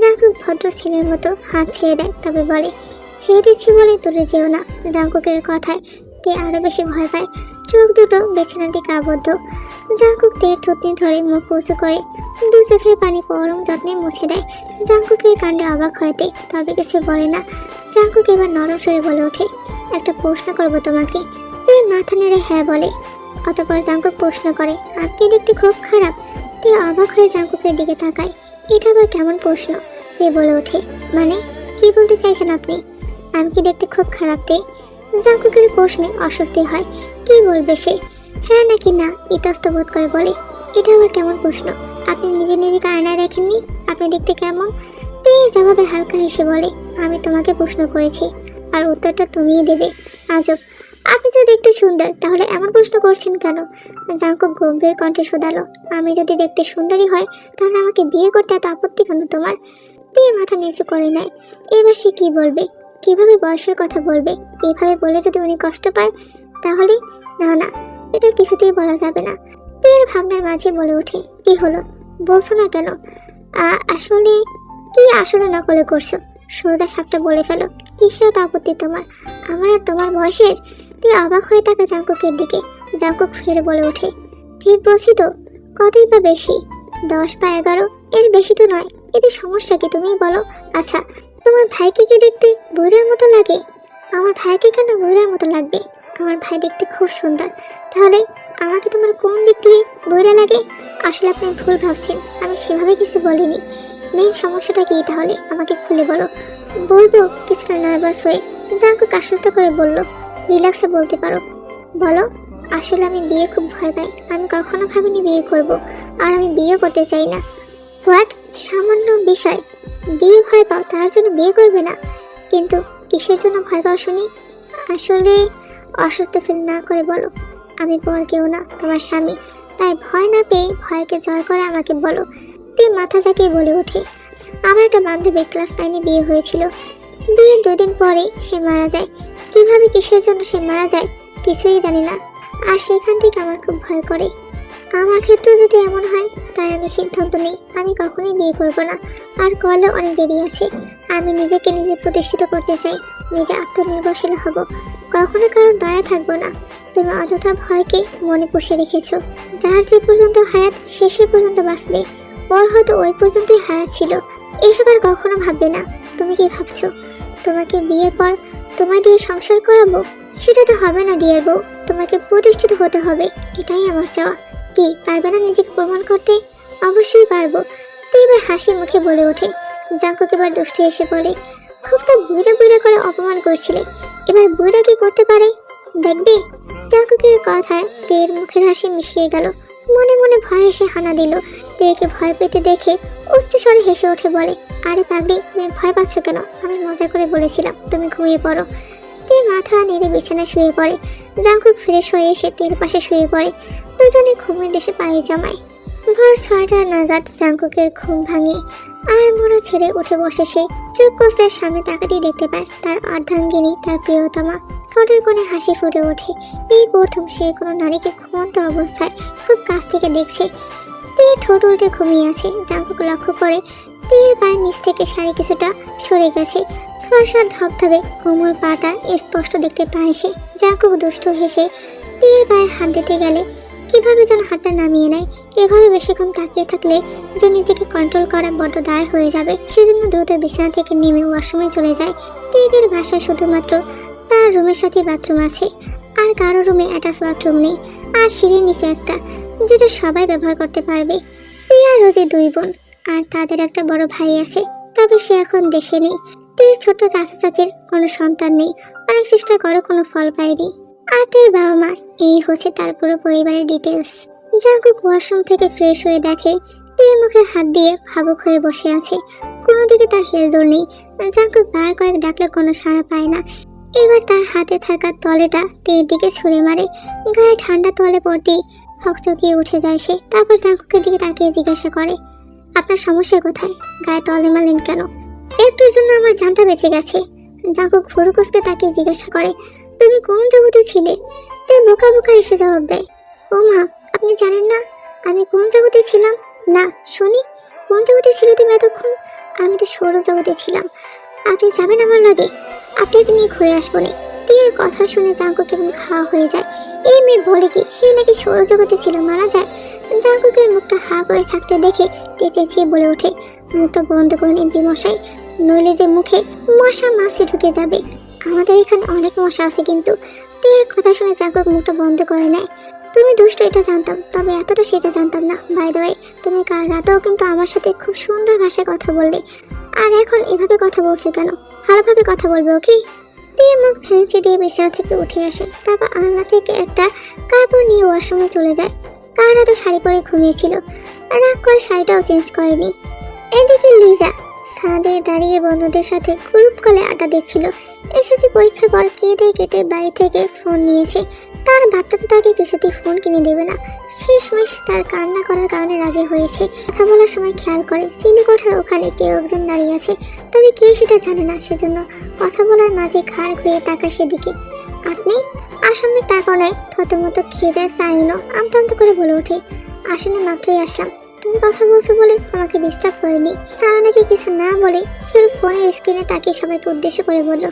জাঙ্কুক ভদ্র ছেলের মতো হাত ছেড়ে দেয়, তবে বলে, ছেড়ে দিচ্ছি বলে দূরে যেও না। জাঙ্কুকের কথায় তে আরো বেশি ভয় পায়। চোখ দুটো বেছানাটি আবদ্ধ। জাঙ্কুক তের থুতনি ধরে মুখ উঁচু করে দু চোখের পানি পরম যত্নে মুছে দেয়। জাঙ্কুকের কাণ্ডে অবাক হয়তে, তবে কিছু বলে না। জাঙ্কুক এবার নরম স্বরে বলে ওঠে, একটা প্রশ্ন করবো তোমাকে। তে মাথা নেড়ে হ্যাঁ বলে। অতপর জাঙ্কুক প্রশ্ন করে, আপনি দেখতে খুব খারাপ। তে অবাক হয়ে জাঙ্কুকের দিকে তাকায়। এটা আবার কেমন প্রশ্ন? তে বলে ওঠে, মানে কি বলতে চাইছেন আপনি? আমি কি দেখতে খুব খারাপ? তে জাঙ্কুকের প্রশ্নে অস্বস্তি হয়। কি বলবে সে, হ্যাঁ নাকি না ইতস্ত বোধ করে বলে, এটা আবার কেমন প্রশ্ন? আপনি নিজেকে আয়নায় দেখেননি আপনি দেখতে কেমন? তের জবাবে হালকা হেসে বলে, আমি তোমাকে প্রশ্ন করেছি আর উত্তরটা তুমিই দেবে। আজব, আপনি তো দেখতে সুন্দর, তাহলে এমন প্রশ্ন করছেন কেন? জাঙ্কুক গম্ভীর কণ্ঠে শোধালো, আমি যদি দেখতে সুন্দরী হয় তাহলে আমাকে বিয়ে করতে এত আপত্তি কেন তোমার? তে মাথা নিচু করে নেয়। এবার সে কি বলবে, কিভাবে বয়সের কথা বলবে? এইভাবে বলে যদি উনি কষ্ট পায় তাহলে? না, এটা কিছুতেই বলা যাবে না। তের ভাবনার মাঝে বলে ওঠে, কি হলো বলছো না কেন? আসলে কি আসলে নকলে করছো? সোজা সাপটা বলে ফেলো, কিসের তো আপত্তি তোমার? আমার আর তোমার বয়সের? তুই অবাক হয়ে থাকে জাঙ্কুকের দিকে। জাঙ্কুক ফের বলে ওঠে, ঠিক বলছি তো, কতই বা বেশি? 10 বা 11, এর বেশি তো নয়। এতে সমস্যা কি তুমিই বলো? আচ্ছা, তোমার ভাইকে কি দেখতে বুড়ার মতো লাগে? আমার ভাইকে কেন বুড়ার মতো লাগবে? আমার ভাই দেখতে খুব সুন্দর। তাহলে আমাকে তোমার কোন দিক দিয়ে বুড়া লাগে? আসলে আপনি ভুল ভাবছেন, আমি সেভাবে কিছু বলিনি। মেইন সমস্যাটা কি তাহলে আমাকে খুলে বলো। বলবো কিছুটা নার্ভাস হয়ে। জাঙ্কুক আশ্বস্ত করে বলল, রিল্যাক্সে বলতে পারো, বলো। আসলে আমি বিয়ে খুব ভয় পাই। আমি কখনো ভাবিনি বিয়ে করব, আর আমি বিয়ে করতে চাই না। হোয়াট? সামান্য বিষয় বিয়ে ভয় পাও, তার জন্য বিয়ে করবে না? কিন্তু কিসের জন্য ভয় পাও শুনি? আসলে অসুস্থ ফিল না করে বলো, আমি পর কেউ না, তোমার স্বামী। তাই ভয় না পেয়ে ভয়কে জয় করে আমাকে বলো। তে মাথা ঝাঁকিয়ে বলে ওঠে, আমার একটা বান্ধবী ক্লাস 9-এ বিয়ে হয়েছিল। বিয়ের 2 দিন পরে সে মারা যায়। কিভাবে কিসের জন্য সে মারা যায় কিছুই জানি না, আর সেখান থেকে আমার খুব ভয় করে। আমার ক্ষেত্রেও যদি এমন হয়, তাই আমি সিদ্ধান্ত নিই আমি কখনোই বিয়ে করব না, আর করলে অনেক দেরি আছে। আমি নিজেকে নিজে প্রতিষ্ঠিত করতে চাই, নিজে আত্মনির্ভরশীল হব, কখনো কারোর দাঁড়ায় থাকবো না। তুমি অযথা ভয়কে মনে পুষে রেখেছো। যার যে পর্যন্ত হায়াত সে পর্যন্ত বাঁচবে, ওর হয়তো ওই পর্যন্তই হায়াত ছিল। এসব আর কখনো ভাববে না। তুমি কি ভাবছো তোমাকে বিয়ের পর তোমায় দিয়ে সংসার করাবো? সেটা তো হবে না ডিয়ার বউ, তোমাকে প্রতিষ্ঠিত হতে হবে, এটাই আমার চাওয়া। কি পারবে না নিজেকে প্রমাণ করতে? অবশ্যই পারবো। তো এবার হাসি মুখে বলে ওঠে। জাঙ্কুক এবার দুষ্টু এসে বলে, খুব তো বুড়া বুড়া করে অপমান করছিলে, এবার বুড়া কি করতে পারে দেখবে। জাঙ্কুকের কথায় তের মুখের হাসি মিশিয়ে গেল। মনে মনে ভয় এসে হানা দিল। তেকে ভয় পেতে দেখে উচ্চস্বরে হেসে উঠে বলে, আরে পাগলি, তুমি ভয় পাচ্ছ কেন? আমি মজা করে বলেছিলাম, তুমি ঘুমিয়ে পড়ো। তে মাথা নেড়ে বিছানায় শুয়ে পড়ে। জাঙ্কুক ফ্রেশ হয়ে এসে তের পাশে শুয়ে পড়ে। দুজনে ঘুমের দেশে পায়ে জমায়। ভোর 6টা নাগাদ জাঙ্কুকের ঘুম ভাঙে। আর মোড়া ছেড়ে উঠে বসে সে। চোখ কষলে সামনে তাকাতেই দেখতে পায় তার অর্ধাঙ্গিনী, তার প্রিয়তমা। ঠোঁটের কোণে হাসি ফুটে ওঠে। এই প্রথম সে কোনো নারীকে ঘুমন্ত অবস্থায় খুব কাছ থেকে দেখছে। তে ঠোঁট উল্টে ঘুমিয়ে আছে। জাঙ্কুক লক্ষ্য করে তের পায়ের নিচ থেকে শাড়ি কিছুটা সরে গেছে। ফর্সা ধবধবে কোমল পাটা স্পষ্ট দেখতে পায় সে। জাঙ্কুক দুষ্ট হেসে তের পায়ে হাত দিতে গেলে কিভাবে যেন হাতটা নামিয়ে নেয়। এভাবে বেশিক্ষণ তাকিয়ে থাকলে যে নিজেকে কন্ট্রোল করা বড্ড দায় হয়ে যাবে, সেজন্য দ্রুত বিছানা থেকে নেমে ওয়াশরুমে চলে যায়। তেদের বাসায় শুধুমাত্র তার রুমের সাথে বাথরুম আছে, আর কারো রুমে অ্যাটাচ বাথরুম নেই। আর সিঁড়ির নিচে একটা, যেটা সবাই ব্যবহার করতে পারবে। তিয়া রোজে 2 বোন, আর তাদের একটা বড় ভাই আছে, তবে সে এখন দেশে নেই। তীর ছোট্ট চাচা চাচির কোনো সন্তান নেই, অনেক চেষ্টা করে কোনো ফল পায়নি। আর তার বাবা মা, এই হচ্ছে তার পুরো পরিবারের ডিটেলস। জাঙ্কুক ওয়াশরুম থেকে ফ্রেশ হয়ে দেখে তীর মুখে হাত দিয়ে ভাবুক হয়ে বসে আছে। কোনো দিকে তার হেলদোল নেই। জাঙ্কুক বার কয়েক ডাকলে কোনো সাড়া পায় না। এবার তার হাতে থাকা তলেটা তীর দিকে ছুঁড়ে মারে। গায়ে ঠান্ডা তলে পড়তেই হকচকিয়ে উঠে যায় সে। তারপর জাঙ্কুকের দিকে তাকিয়ে জিজ্ঞাসা করে, আপনার সমস্যা কোথায়? গায়ে তলে মারলেন কেন? একটুর জন্য আমার জানটা বেঁচে গেছে। জাঙ্কুক ফুরুকসকে তাকিয়ে জিজ্ঞাসা করে, তুমি কোন জগতে ছিলে? তে বোকা বোকা এসে জবাব দেয়, ও মা, আপনি জানেন না আমি কোন জগতে ছিলাম? না, শুনি, কোন জগতে ছিলে তুমি এতক্ষণ? আমি তো সৌরজগতে ছিলাম। আপনি যাবেন আমার লাগে? আপনাকে নিয়ে ঘুরে আসবো না। তীর কথা শুনে জাঙ্কুক কেমন খাওয়া হয়ে যায়। এই মেয়ে বলে কি সে নাকি সৌরজগতে ছিল, মারা যায়? জাঙ্কুকের মুখটা হা করে থাকতে দেখে তে চেঁচিয়ে বলে ওঠে, মুখটা বন্ধ করুন এমপি মশাই, নইলে যে মুখে মশা মাছি ঢুকে যাবে। আমাদের এখানে অনেক মশা আছে কিন্তু। তীর কথা শুনে জাঙ্কুক মুখটা বন্ধ করে নেয়। তুমি দুষ্ট এটা জানতাম, তবে এতটা সেটা জানতাম না। বাই দ্য ওয়ে, তুমি কাল রাতেও কিন্তু আমার সাথে খুব সুন্দর ভাষায় কথা বললে, আর এখন এভাবে কথা বলছো কেন? ভালোভাবে কথা বলবে, ওকে? দিয়ে মুখ ভেঙচি দিয়ে বিছানা থেকে উঠে আসে। তারপর আলনা থেকে একটা কাপড় নিয়ে ওয়াশরুমে চলে যায়। কার রাতে শাড়ি পরে ঘুমিয়েছিল, রাগ করে শাড়িটাও চেঞ্জ করেনি। এদিকে লিজা ছাদে দাঁড়িয়ে বন্ধুদের সাথে গ্রুপ কলে আড্ডা দিচ্ছিল। এসএসসি পরীক্ষার পর কেঁদে কেটে বাড়ি থেকে ফোন নিয়েছে। তার বাপটা তো তাকে কিছুতেই ফোন কিনে দেবে না। শেষমেশ তার কান্না করার কারণে রাজি হয়েছে। কথা বলার সময় খেয়াল করে চিনিকোঠার ওখানে কেউ একজন দাঁড়িয়ে আছে, তবে কে সেটা জানে না। সেজন্য কথা বলার মাঝে ঘাড় ঘুরিয়ে তাকায় সেদিকে। আপনি? আসামে তাকানোয় থতমত খেয়ে যায় সাইনো। আমতা আমতা করে বলে ওঠে, আসলে মাত্রই আসলাম, তুমি কথা বলছো বলে আমাকে ডিস্টার্ব করেনি। সাইনোকে কিছু না বলে ফির ফোনের স্ক্রিনে তাকিয়ে সবাইকে উদ্দেশ্য করে বলল,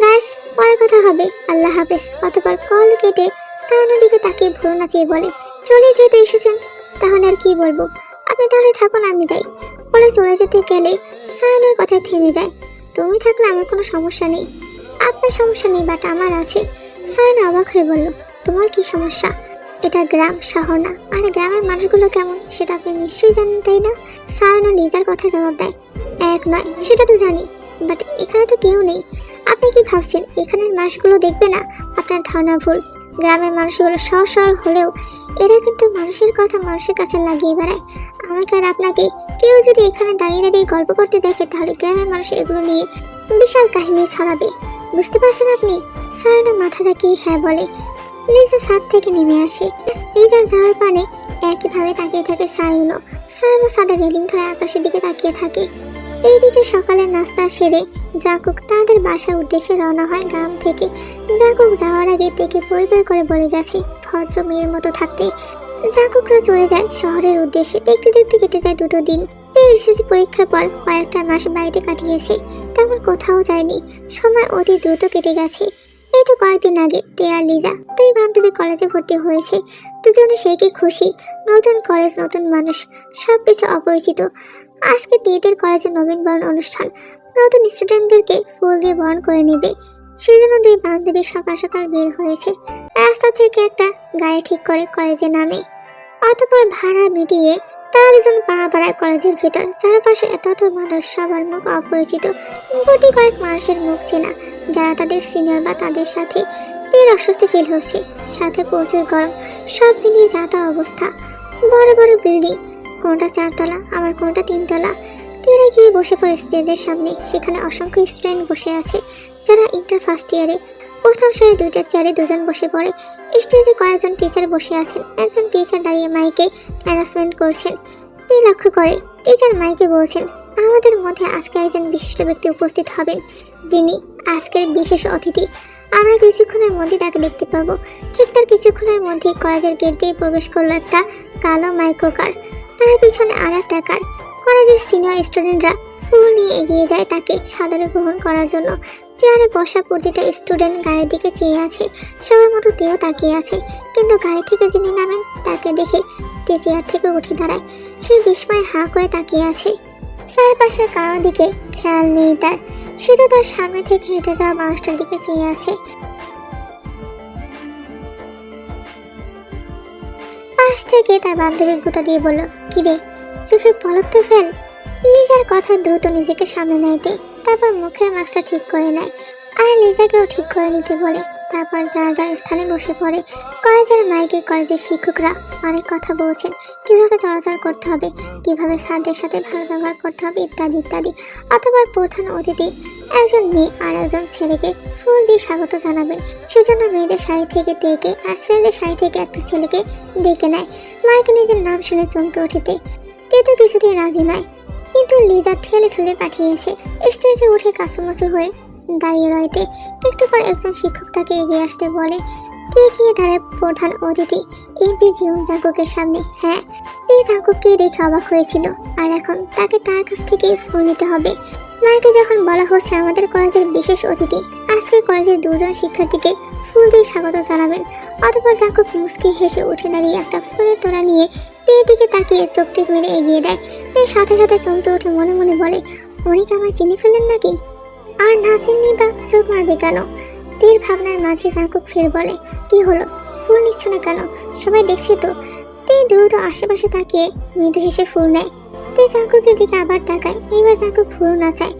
গাইস, পরে কথা হবে, আল্লাহ হাফেজ। অতঃপর কল কেটে সাইনোর দিকে তাকিয়ে ভুরু নাচিয়ে বলে, চলে যেতে এসেছেন, তাহলে আর কি বলবো, আপনি তাহলে থাকুন, আমি যাই। বলে চলে যেতে গেলে সাইনোর কথা থেমে যায়। তুমি থাকলে আমার কোনো সমস্যা নেই। আপনার সমস্যা নেই, বাট আমার আছে। সাইনো অবাক হয়ে বলল, তোমার কি সমস্যা? এটা গ্রাম, শহর না। আর গ্রামের মানুষগুলো কেমন সেটা আপনি নিশ্চয়ই জানেন, তাই না? সাইনো লিজার কথা জবাব দেয়, এক নয়, সেটা তো জানি, বাট এখানে তো কেউ নেই। আপনি কি ভাবছেন এখানের মানুষগুলো দেখবে না? আপনার ধারণা ভুল। গ্রামের মানুষগুলো সহজ সরল হলেও এরা কিন্তু মানুষের কথা মানুষের কাছে লাগিয়ে বেড়ায়। আমাকে আর আপনাকে কেউ যদি এখানে দাঁড়িয়ে দাঁড়িয়ে গল্প করতে দেখে, তাহলে গ্রামের মানুষ এগুলো নিয়ে বিশাল কাহিনী ছড়াবে। বুঝতে পারছেন আপনি? সাইনো মাথা ঝাঁকিয়ে হ্যাঁ বলে। লিজা ছাদ থেকে নেমে আসে। লিজার যাওয়ার পানে একইভাবে তাকিয়ে থাকে সাইনো। সাইনো ছাদের রেলিং ধরে আকাশের দিকে তাকিয়ে থাকে। এইদিকে সকালে নাস্তা সেরে জাঙ্কুক তাদের বাসার উদ্দেশ্যে রওনা হয় গ্রাম থেকে। জাঙ্কুক যাওয়ার আগে থেকে বই বই করে বলে গেছে ভদ্র মেয়ের মতো থাকতে। জাঙ্কুকরা চলে যায় শহরের উদ্দেশ্যে। দেখতে দেখতে কেটে যায় 2 দিন। এসএসসি পরীক্ষার পর কয়েকটা মাস বাড়িতে কাটিয়েছে, তেমন কোথাও যায়নি। সময় অতি দ্রুত কেটে গেছে। এই তো কয়েকদিন আগে তে আর লিজা 2 বান্ধবী কলেজে ভর্তি হয়েছে। দুজনে সেই কি খুশি। নতুন কলেজ, নতুন মানুষ, সবকিছু অপরিচিত। আজকে তেদের কলেজে নবীনবরণ অনুষ্ঠান। নতুন স্টুডেন্টদেরকে ফুল দিয়ে বরণ করে নেবে। সেজন্য দুই বান্ধবী সকাল সকাল বের হয়েছে। রাস্তা থেকে একটা গাড়ি ঠিক করে কলেজে নামে। অতঃপর ভাড়া মিটিয়ে তারা দুজন পা বাড়ায় কলেজের ভেতর। চারপাশে এত মানুষ, সবার মুখ অপরিচিত, গুটি কয়েক মানুষের মুখ চেনা যারা তাদের সিনিয়র বা তাদের সাথে। তীর অস্বস্তি ফিল হচ্ছে, সাথে প্রচুর গরম। সব মিলিয়ে যাতা অবস্থা। বড় বড় বিল্ডিং, কোনটা 4 তলা আবার কোনটা 3 তলা। তীরে গিয়ে বসে পড়ে স্টেজের সামনে। সেখানে অসংখ্য স্টুডেন্ট বসে আছে যারা ইন্টার ফার্স্ট ইয়ারে। প্রথম সারি 2টা চেয়ারে 2 জন বসে পড়ে। স্টেজে কয়েকজন টিচার বসে আছেন। একজন টিচার দাঁড়িয়ে মাইকে অ্যানাউন্সমেন্ট করছেন। তিনি লক্ষ্য করে টিচার মাইকে বলছেন, আমাদের মধ্যে আজকে একজন বিশিষ্ট ব্যক্তি উপস্থিত হবেন, যিনি আজকের বিশেষ অতিথি। আমরা কিছুক্ষণের মধ্যে তাকে দেখতে পাবো। ঠিক তার কিছুক্ষণের মধ্যেই কলেজের গেট দিয়ে প্রবেশ করলো একটা কালো মাইক্রো কার। তার পিছনে আর একটা কার। কলেজের সিনিয়র স্টুডেন্টরা ফুল নিয়ে এগিয়ে যায় তাকে সাদরে গ্রহণ করার জন্য। চেয়ারে বসা প্রতিটা স্টুডেন্ট গাড়ির দিকে চেয়ে আছে। সবার মতো তেও তাকিয়ে আছে, কিন্তু গাড়ি থেকে যিনি নামেন তাকে দেখে তে চেয়ার থেকে উঠে দাঁড়ায়। সে বিস্ময়ে হাঁ করে তাকিয়ে আছে। চারপাশের কারোর দিকে খেয়াল নেই তার, শুধু তার সামনে থেকে হেঁটে যাওয়া মানুষটার দিকে চেয়ে আছে। পাশ থেকে তার বান্ধবী গুতা দিয়ে বলল, কিরে, চোখের পলক তো ফেল। লিজার কথা দ্রুত নিজেকে সামনে নাইতে, তারপর মুখের মাস্কটা ঠিক করে নেয় আর লিজাকেও ঠিক করে নিতে বলে। তারপর যার যার স্থানে বসে পড়ে। কলেজের মাইকে কলেজের শিক্ষকরা অনেক কথা বলছেন, কিভাবে চলাচল করতে হবে, কিভাবে স্যারদের সাথে ভালো ব্যবহার করতে হবে, ইত্যাদি ইত্যাদি। অথবা প্রধান অতিথি একজন মেয়ে আর একজন ছেলেকে ফুল দিয়ে স্বাগত জানাবেন। সেজন্য মেয়েদের শাড়ি থেকে ডেকে আর ছেলেদের শাড়ি থেকে একটা ছেলেকে ডেকে নেয়। মাইকে নিজের নাম শুনে চমকে ওঠেতে তে তো কিছুতেই রাজি নয়, কিন্তু লিজা ঠেলে ঠেলে পাঠিয়েছে। স্টেজে উঠে কাচুমাচু হয়ে দাঁড়িয়ে রইতে একটু পর একজন শিক্ষক তাকে এগিয়ে আসতে বলে। তে গিয়ে দাঁড়ায় প্রধান অতিথি এমপি জিউং জাঙ্কুকের সামনে। হ্যাঁ, তে জাঙ্কুককে দেখে অবাক হয়েছিল, আর এখন তাকে তার কাছ থেকে ফুল নিতে হবে। মাইকে যখন বলা হচ্ছে আমাদের কলেজের বিশেষ অতিথি আজকে কলেজের 2 জন শিক্ষার্থীকে ফুল দিয়ে স্বাগত জানাবেন, অতঃপর জাঙ্কুক মুচকি হেসে উঠে দাঁড়িয়ে একটা ফুলের তোড়া নিয়ে তে দিকে তাকিয়ে চোখ টিপ মেরে এগিয়ে দেয়। তে সাথে সাথে চমকে উঠে মনে মনে বলে, উনি কি আমায় চিনে ফেললেন নাকি? আর না চিননি বা চোখ মারবে কেন? তীর ভাবনার মাঝে জাঙ্কুক ফের বলে, কি হলো, ফুল নিচ্ছ না কেন? সবাই দেখছে তো। তে দ্রুত আশেপাশে তাকিয়ে মৃদু হেসে ফুল নেয়। তে জাঙ্কুকের দিকে আবার তাকায়। এবার জাঙ্কুক ফুল না চায়।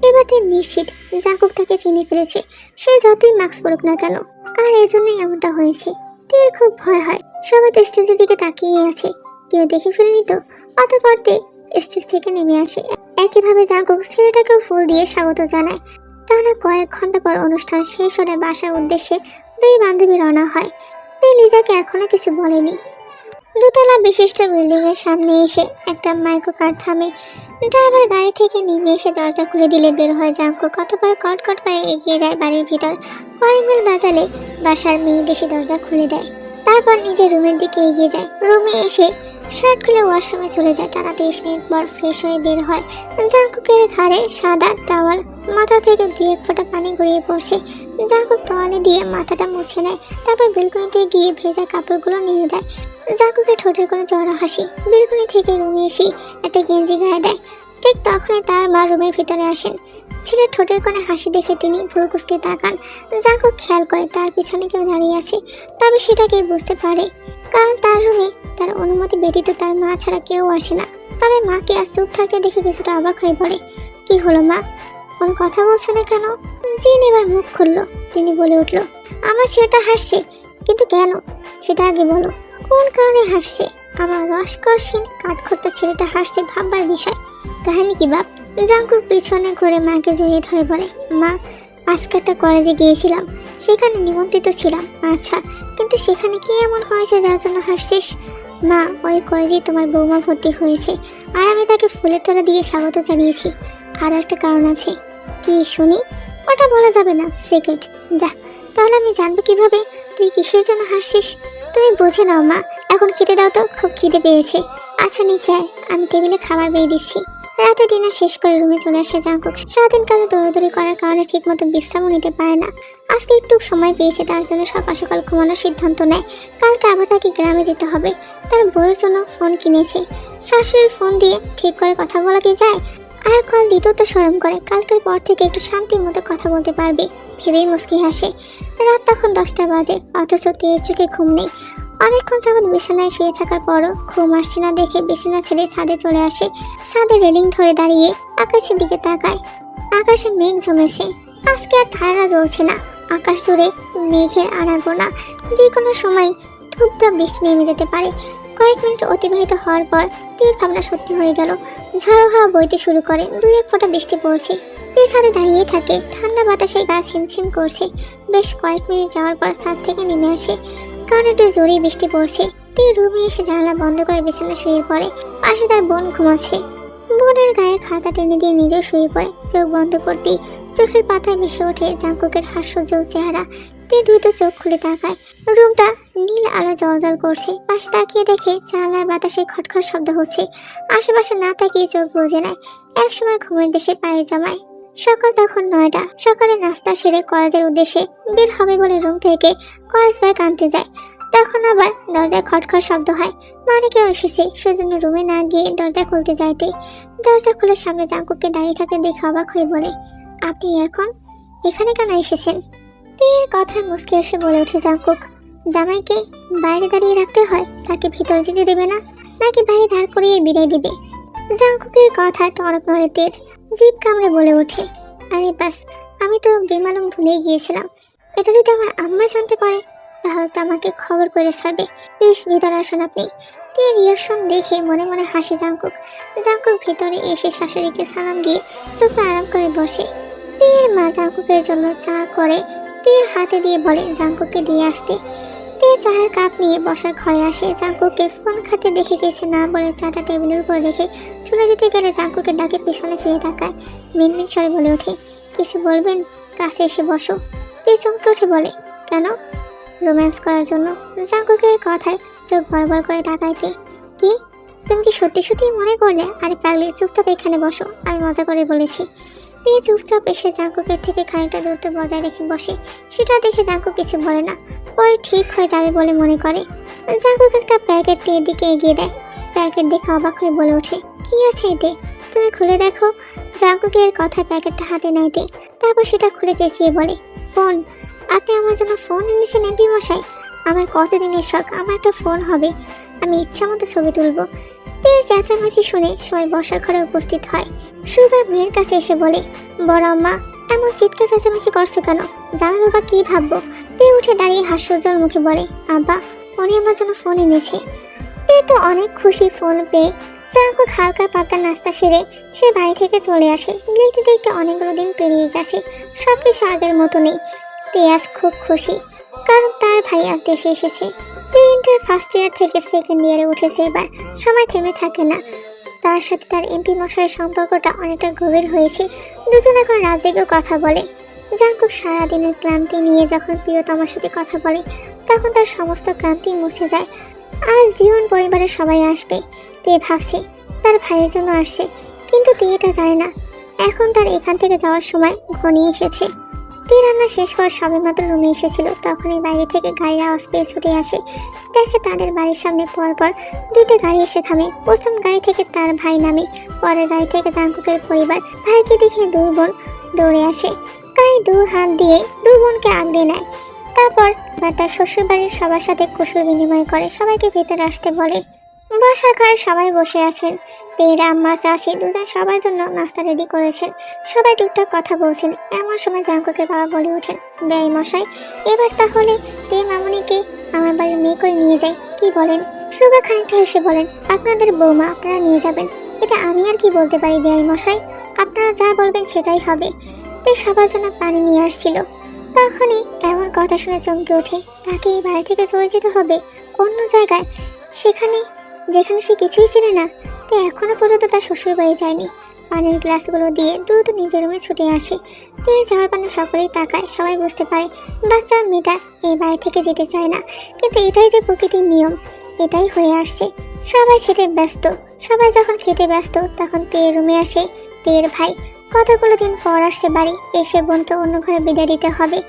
এবার তে নিশ্চিত জাঙ্কুক তাকে চিনে ফেলেছে, সে যতই মাস্ক পরুক না কেন। আর এই জন্যই এমনটা হয়েছে। তীর খুব ভয় হয়। সবাই তো স্টেজের দিকে তাকিয়ে আছে, কেউ দেখে ফেলেনি তো। অতঃপর তে স্টেজ থেকে নেমে আসে। একইভাবে জাঙ্কুক ছেলেটাকেও ফুল দিয়ে স্বাগত জানায়। টানা কয়েক ঘন্টা পর অনুষ্ঠান শেষ হলে বাসার উদ্দেশ্যে 2 বান্ধবী রওনা হয়। তে লিজাকে এখনো কিছু বলেনি। 2 তলা বিশিষ্ট বিল্ডিং এর সামনে এসে একটা মাইক্রো কার থামে। ড্রাইভার গাড়ি থেকে নেমে এসে দরজা খুলে দিলে বের হয় জাঙ্কুক। কতবার কটকট পায়ে এগিয়ে যায় বাড়ির ভিতর। কলিং বেল বাজালে বাসার মেয়ে এসে দরজা খুলে দেয়। তারপর নিজের রুমের দিকে এগিয়ে যায়। রুমে এসে শার্ট খুলে ওয়াশরুমে চলে যায়। টানা 30 মিনিট পর ফ্রেশ হয়ে বের হয়। জাঙ্কুকের ঘাড়ে সাদা টাওয়াল, মাথা থেকে 2-1 ফোঁটা পানি গড়িয়ে পড়ছে। জাঙ্কুক তোয়ালে দিয়ে মাথাটা মুছে নেয়। তারপর বেলকনিতে গিয়ে ভেজা কাপড়গুলো নিয়ে দেয়। জাঙ্কুকের ঠোঁটের কোনো জড়া হাসি। বেলকনি থেকে রুমে এসে একটা গেঞ্জি গায়ে দেয়। ঠিক তখনই তার মা রুমের ভিতরে আসেন। ছেলের ঠোঁটের কোণে হাসি দেখে তিনি ভুরু কুঁচকে তাকান। জাঙ্কুক খেয়াল করে তার পিছনে কেউ দাঁড়িয়ে আছে, তবে সেটাকে বুঝতে পারে, কারণ তার রুমে তার অনুমতি ব্যতীত তার মা ছাড়া কেউ আসে না। তবে মাকে আজ চুপ থাকতে দেখে কিছুটা অবাক হয়ে পড়ে। কি হলো মা, কোনো কথা বলছো না কেন? জিন এবার মুখ খুলল। তিনি বলে উঠল, আমার ছেলেটা হাসছে, কিন্তু কেন সেটা আগে বলো। কোন কারণে হাসছে? আমার রসকসহীন কাঠখোট্টা ছেলেটা হাসছে ভাববার বিষয়। কাহিনী কি বাপ? জাঙ্কুক পিছনে ঘুরে মাকে জড়িয়ে ধরে বলে, মা, আজকে একটা কলেজে গিয়েছিলাম, সেখানে নিমন্ত্রিত ছিলাম। আচ্ছা, কিন্তু সেখানে কি এমন হয়েছে যার জন্য হাসছিস? মা, ওই কলেজেই তোমার বৌমা ভর্তি হয়েছে, আর আমি তাকে ফুলের তোড়া দিয়ে স্বাগত জানিয়েছি। আর একটা কারণ আছে। কি শুনি? ওটা বলা যাবে না, সিক্রেট। যা, তাহলে আমি জানবো কিভাবে তুই কিসের জন্য হাসছিস? তুমি বুঝে নাও মা, এখন খেতে দাও তো, খুব খিদে পেয়েছে। আচ্ছা নিচে আয়, আমি টেবিলে খাবার বেড়ে দিচ্ছি। রাতে ডিনার শেষ করে রুমে চলে আসে জাঙ্কুক। সারাদিন কাজে দৌড়াদৌড়ি করার কারণে ঠিক মতো বিশ্রামও নিতে পারে না। আজকে একটু সময় পেয়েছে, তার জন্য সকাল সকাল ঘুমানোর সিদ্ধান্ত নেয়। কালকে আবার তাকে গ্রামে যেতে হবে। তার বউয়ের জন্য ফোন কিনেছে। শাশুড়ির ফোন দিয়ে ঠিক করে কথা বলা কি যায়? আর কল দিতেও তো শরম করে, কালকের পর থেকে একটু শান্তির মতো কথা বলতে পারবে ভেবেই মুচকি হাসে। রাত তখন 10টা বাজে, অথচ তের চোখে ঘুম নেই। অনেকক্ষণ যাবৎ বিছানায় শুয়ে থাকার পরও ঘুম আসছে না দেখে বিছানা ছেড়ে ছাদে চলে আসে। ছাদে রেলিং ধরে দাঁড়িয়ে আকাশের দিকে তাকায়। আকাশে মেঘ জমেছে, আজকে আর তারা জ্বলছে না। আকাশ জুড়ে মেঘের আনাগোনা, যে কোনো সময় ধূপধাপ বৃষ্টি নেমে যেতে পারে। কয়েক মিনিট অতিবাহিত হওয়ার পর তীর ভাবনা সত্যি হয়ে গেল। ঝড়ো হাওয়া বইতে শুরু করে, 2-1 ফোঁটা বৃষ্টি পড়ছে। তীর ছাদে দাঁড়িয়ে থাকে, ঠান্ডা বাতাসে গা ছিমছিম করছে। বেশ কয়েক মিনিট যাওয়ার পর ছাদ থেকে নেমে আসে, কারণ একটু জোরেই বৃষ্টি পড়ছে। তীর রুমে এসে জানালা বন্ধ করে বিছানা শুয়ে পড়ে। পাশে তার বোন ঘুমাচ্ছে। বোনের গায়ে খাতা টেনে দিয়ে নিজেও শুয়ে পড়ে। চোখ বন্ধ করতেই চোখের পাতায় ভেসে ওঠে জাঙ্কুকের হাস্যোজ্জ্বল চেহারা। তে দ্রুত চোখ খুলে তাকায়। রুমটা নীল আলো জ্বলজ্বল করছে। পাশে তাকিয়ে দেখে জানালার বাতাসে খটখট শব্দ হচ্ছে। আশেপাশে না তাকিয়ে চোখ বুজে নেয়। একসময় ঘুমের দেশে পায়ে জমায়। সকাল তখন 9টা। সকালে নাস্তা সেরে কলেজের উদ্দেশ্যে বের হবে বলে রুম থেকে কলেজ ব্যাগ আনতে যায়। তখন আবার দরজায় খটখট শব্দ হয়। মানে কেউ এসেছে, সেজন্য রুমে না গিয়ে দরজা খুলতে যাইতে দরজা খুলে সামনে জাঙ্কুককে দাঁড়িয়ে থাকতে দেখে অবাক হয়ে বলে, আপনি এখন এখানে কেন এসেছেন? তের কথায় মুচকি এসে বলে ওঠে জাঙ্কুক, জামাইকে বাইরে দাঁড়িয়ে রাখতে হয়, তাকে ভিতর যেতে দেবে না, নাকি বাইরে দাঁড় করিয়ে বিদায় দিবে? জাঙ্কুকের কথা টনক নড়ে তের, জিভ কামড়ে বলে ওঠে, আরে বাস, আমি তো বেমালুম ভুলেই গিয়েছিলাম। এটা যদি আমার আম্মা জানতে পারে তাহলে তো আমাকে খবর করে ছাড়বে। প্লিজ ভিতরে আসুন আপনি। তের রিয়াকশন দেখে মনে মনে হাসে জাঙ্কুক। জাঙ্কুক ভিতরে এসে শাশুড়িকে সালাম দিয়ে সোফা আরাম করে বসে। তের মা জাঙ্কুকের জন্য চা করে তের হাতে দিয়ে বলে জাঙ্কুককে দিয়ে আসতে। তে চায়ের কাপ নিয়ে বসার ঘরে আসে। জাঙ্কুককে ফোন ঘাটতে দেখে গেছে না বলে চাটা টেবিলের উপর রেখে চলে যেতে গেলে জাঙ্কুকের ডাকে পিছনে ফিরে তাকায়। মিনমিন স্বরে বলে ওঠে, কিছু বলবেন? কাছে এসে বসো। তে চমকে উঠে বলে, কেন? রোম্যান্স করার জন্য। জাঙ্কুকের কথায় চোখ বড় করে তাকাইতে, কি তুমি কি সত্যি সত্যি মনে করলে? আরে পাগলি, চুপচাপ এখানে বসো, আমি মজা করে বলেছি। মেয়ে চুপচাপ এসে জাঙ্কুকের থেকে খানিকটা দূরত্ব বজায় রেখে বসে। সেটা দেখে জাঙ্কুক কিছু বলে না, পরে ঠিক হয়ে যাবে বলে মনে করে। জাঙ্কুক একটা প্যাকেট টের দিকে এগিয়ে দেয়। প্যাকেট দেখে অবাক হয়ে বলে ওঠে, কি আছে এতে? তুমি খুলে দেখো। জাঙ্কুকের কথায় প্যাকেটটা হাতে নেয় তে, তারপর সেটা খুলে চেঁচিয়ে বলে, ফোন। আপনি আমার জন্য ফোন এনেছেন এমপি মশাই? আমার কতদিনের শখ আমার একটা ফোন হবে, আমি ইচ্ছা মতো ছবি তুলবো। তের চেঁচামেচি শুনে সবাই বসার ঘরে উপস্থিত হয়। সুগা মেয়ের কাছে এসে বলে, বড় আম্মা, এমন চিৎকার চেঁচামেচি করছো কেন? জামাই বাবা কি ভাববো? তে উঠে দাঁড়িয়ে হাস্যোজ্জ্বল মুখে বলে, আব্বা, উনি আমার জন্য ফোন এনেছে। তে তো অনেক খুশি ফোন পেয়ে। জাঙ্কুক হালকা পাতলা নাস্তা সেরে সে বাড়ি থেকে চলে আসে। দেখতে দেখতে অনেকগুলো দিন পেরিয়ে গেছে, সবকিছু আগের মতো নেই। তে আজ খুব খুশি, কারণ তার ভাই আজ দেশে এসেছে। তে ইন্টার ফার্স্ট ইয়ার থেকে সেকেন্ড ইয়ারে উঠেছে। এবার সময় থেমে থাকে না। তার সাথে তার এমপি মশাইয়ের সম্পর্কটা অনেকটা গভীর হয়েছে। দুজন এখন রাজেগও কথা বলে। জাঙ্কুক সারাদিনের ক্লান্তি নিয়ে যখন প্রিয়তমার সাথে কথা বলে তখন তার সমস্ত ক্লান্তি মুছে যায়। আজ জীবন পরিবারের সবাই আসবে। তে ভাবছে তার ভাইয়ের জন্য আসছে, কিন্তু তে এটা জানে না এখন তার এখান থেকে যাওয়ার সময় ঘনিয়ে এসেছে। তে রান্না শেষ করে সবেমাত্র রুমে এসেছিল, তখনই বাইরে থেকে গাড়ির আওয়াজ পেয়ে ছুটে আসে। দেখে তাদের বাড়ির সামনে পরপর 2টি গাড়ি এসে থামে। প্রথম গাড়ি থেকে তার ভাই নামে, পরের গাড়ি থেকে জাঙ্কুকের পরিবার। ভাইকে দেখে 2 বোন দৌড়ে আসে। গায়ে 2 হাত দিয়ে 2 বোনকে আগলে নেয়। তারপর তার শ্বশুর বাড়ির সবার সাথে কুশল বিনিময় করে সবাইকে ভেতরে আসতে বলে। বসার ঘরে সবাই বসে আছেন। তের আম্মা চাচি দুজন সবার জন্য নাস্তা রেডি করেছেন। সবাই টুকটাক কথা বলছেন। এমন সময় জাঙ্কুকের বাবা বলে ওঠেন, বেয়াই মশাই, এবার তাহলে তে মামুনিকে আমার বাড়ির মেয়ে করে নিয়ে যায়, কি বলেন? সুগা খানিকটা এসে বলেন, আপনাদের বৌমা আপনারা নিয়ে যাবেন, এটা আমি আর কি বলতে পারি বেয়াই মশাই, আপনারা যা বলবেন সেটাই হবে। তে সবার জন্য পানি নিয়ে আসছিল। তখনই এমন কথা শুনে চমকে ওঠে। তাকে এই বাড়ি থেকে চলে যেতে হবে অন্য জায়গায়, সেখানে যেখানে সে কিছুই চেনে না। তে এখনো পর্যন্ত তার শ্বশুর বাড়ি যায়নি। পানির গ্লাসগুলো দিয়ে দ্রুত নিজের রুমে ছুটে আসে। তের যাওয়ার পানে সকলেই তাকায়। সবাই বুঝতে পারে বাচ্চা মেয়েটা এই বাড়ি থেকে যেতে চায় না, কিন্তু এটাই যে প্রকৃতির নিয়ম, এটাই হয়ে আসছে। সবাই খেতে ব্যস্ত। সবাই যখন খেতে ব্যস্ত তখন তের রুমে আসে তের ভাই। কতগুলো দিন পর আসছে বাড়ি, এসে বোনকে অন্য ঘরে বিদায় দিতে হবে।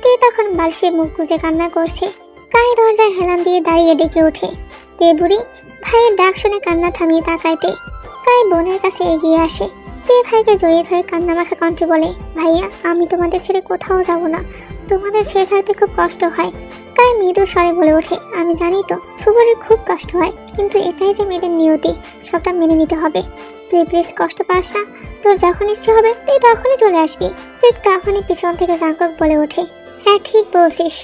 তে তখন বালিশে মুখ গুজে কান্না করছে। কাই দরজায় হেলান দিয়ে দাঁড়িয়ে ডেকে ওঠে, তে বুড়ি। ভাইয়ের ডাক শুনে কান্না থামিয়ে তাকাইতে কাই বোনের কাছে এগিয়ে আসে। তে ভাইকে জড়িয়ে ধরে কান্না মাখা কণ্ঠে বলে, ভাইয়া আমি তোমাদের ছেড়ে কোথাও যাব না, তোমাদের ছেড়ে থাকতে খুব কষ্ট হয়। কাই মৃদু স্বরে বলে ওঠে, আমি জানি তো ফুবরের খুব কষ্ট হয়, কিন্তু এটাই যে মেয়েদের নিয়তি, সবটা মেনে নিতে হবে। তুই প্লিজ কষ্ট পাস না, তোর যখন ইচ্ছে হবে তুই তখনই চলে আসবি। ঠিক তখনই পিছন থেকে জাঙ্কুক বলে ওঠে, হ্যাঁ ঠিক বলছিস,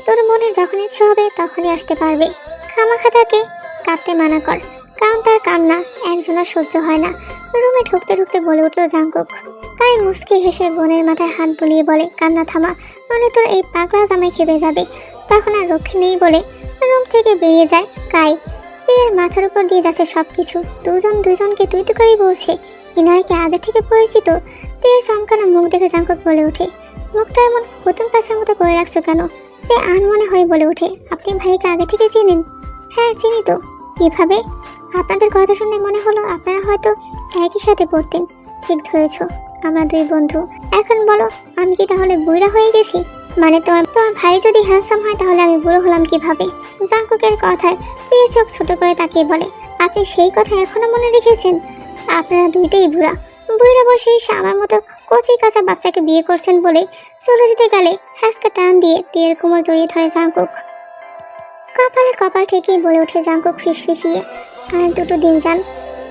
তোর মনের যখন ইচ্ছে হবে তখনই আসতে পারবে। খামাখা তাকে কাঁদতে মানা কর, কারণ তার কান্না একজনের সহ্য হয় না। রুমে ঢুকতে ঢুকতে বলে উঠল জাঙ্কুক। তাই মুচকি হেসে বোনের মাথায় হাত বুলিয়ে বলে, কান্না থামা, মানে তোর এই পাগলা জামাই খেপে যাবে। তখন আর রক্ষে নেই বলে রুম থেকে বেরিয়ে যায় কাই। এর মাথার উপর দিয়ে যাচ্ছে সবকিছু, দুজনকে তুই তো করেই বলছে। এনারা কি আগে থেকে পরিচিত? তের চমকানো মুখ দেখে জাঙ্কুক বলে ওঠে, মুখটা এমন হুতুম পাছার মতো করে রাখছো কেন? তে আনমনে হয়ে বলে ওঠে, আপনি ভাইকে আগে থেকে চেনেন? হ্যাঁ চিনি তো। কিভাবে? আপনাদের কথা শুনে মনে হলো আপনারা হয়তো একই সাথে পড়তেন। ঠিক ধরেছ, আমরা দুই বন্ধু। এখন বলো, আমি কি তাহলে বুড়া হয়ে গেছি? মানে তোমার ভাই যদি হ্যান্ডসাম হয় তাহলে আমি বুড়ো হলাম কিভাবে? জাঙ্কুকের কথায় দিয়ে চোখ ছোট করে তাকিয়ে বলে, আপনি সেই কথা এখনো মনে রেখেছেন? আপনারা দুইটাই বুড়া বসে এসে আমার মতো কচি কাঁচা বাচ্চাকে বিয়ে করছেন বলে চলে যেতে গেলে হ্যাঁচকা টান দিয়ে তীর কোমর জড়িয়ে ধরে জাঙ্কুক। কপালে কপাল ঠেকিয়ে বলে ওঠে জাঙ্কুক ফিসফিসিয়ে, আর দুটো দিন যান,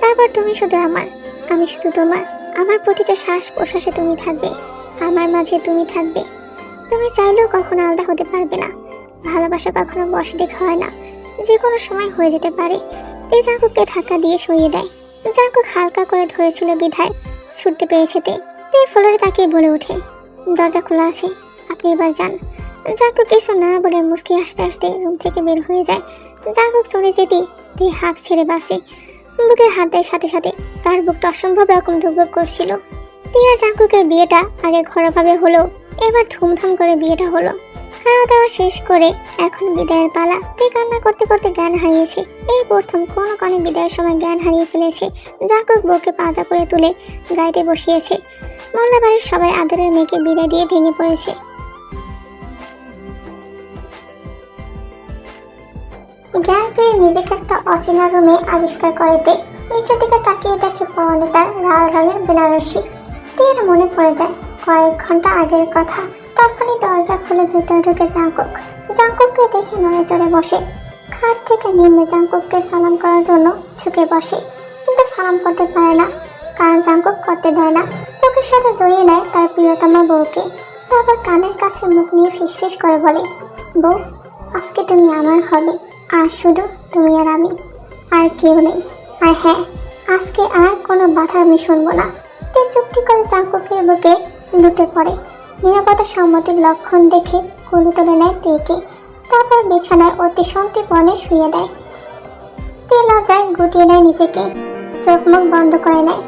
তারপর তুমি শুধু আমার, আমি শুধু তোমার। আমার প্রতিটা শ্বাস প্রশ্বাসে তুমি থাকবে, আমার মাঝে তুমি থাকবে। তুমি চাইলেও কখনো আলাদা হতে পারবে না। ভালোবাসা কখনো বসে দেখা হয় না, যে কোনো সময় হয়ে যেতে পারে। তে জাঙ্কুককে ধাক্কা দিয়ে সরিয়ে দেয়। জাঙ্কুক হালকা করে ধরেছিল বিধায় ছুটতে পেরেছে তে ফ্লোরে তাকিয়ে বলে ওঠে, দরজা খোলা আছে, আপনি এবার যান। জাঙ্কুক কিছু না বলে মুচকি আসতে আসতে রুম থেকে বের হয়ে যায়। জাঙ্কুক চলে যেতেই তে হাঁক ছেড়ে বাসে বুকে হাত দেয়, সাথে সাথে তার বুকটা অসম্ভব রকম ধুকধুক করছিল। তে আর জাঙ্কুকের বিয়েটা আগে ঘরোয়াভাবে হলো, এবার ধুমধাম করে বিয়েটা হলো। খাওয়া দাওয়া শেষ করে এখন বিদায়ের পালা। তে কান্না করতে করতে জ্ঞান হারিয়েছে। এই প্রথম কোনো কানে বিদায়ের সময় জ্ঞান হারিয়ে ফেলেছে। জাঙ্কুক বউকে পাজা করে তুলে গাড়িতে বসিয়েছে। মোল্লা বাড়ির সবাই আদরের মেয়েকে বিদায় দিয়ে ভেঙে পড়েছে। জ্ঞান ফিরে নিজেকে একটা অচেনা রুমে আবিষ্কার করে তে নিচের দিকে তাকিয়ে দেখে পরনে তার লাল রঙের বেনারসি। তের মনে পড়ে যায় কয়েক ঘন্টা আগের কথা। তখনই দরজা খুলে ভিতরে ঢুকে জাঙ্কুককে দেখে নড়ে চড়ে বসে। খাট থেকে নেমে জাঙ্কুককে সালাম করার জন্য ঝুঁকে বসে, কিন্তু সালাম করতে পারে না, কারণ জাঙ্কুক করতে দেয় না। লোকের সাথে জড়িয়ে নেয় তার প্রিয়তমা বউকে। তারপর কানের কাছে মুখ নিয়ে ফিসফিস করে বলে, বউ আজকে তুমি আমার হবে, আর শুধু তুমি আর আমি, আর কেউ নেই। আর হ্যাঁ, আজকে আর কোনো বাধা আমি শুনবো না। তে চুপটি করে জাঙ্কুকের বুকে লুটে পড়ে। নিরাপত্তা সম্মতির লক্ষণ দেখে কোলে তুলে নেয় তেকে, তারপর বিছানায় অতি সন্তিপর্ণে শুয়ে দেয়। তে লজ্জায় গুটিয়ে নেয় নিজেকে, চোখ মুখ বন্ধ করে নেয়।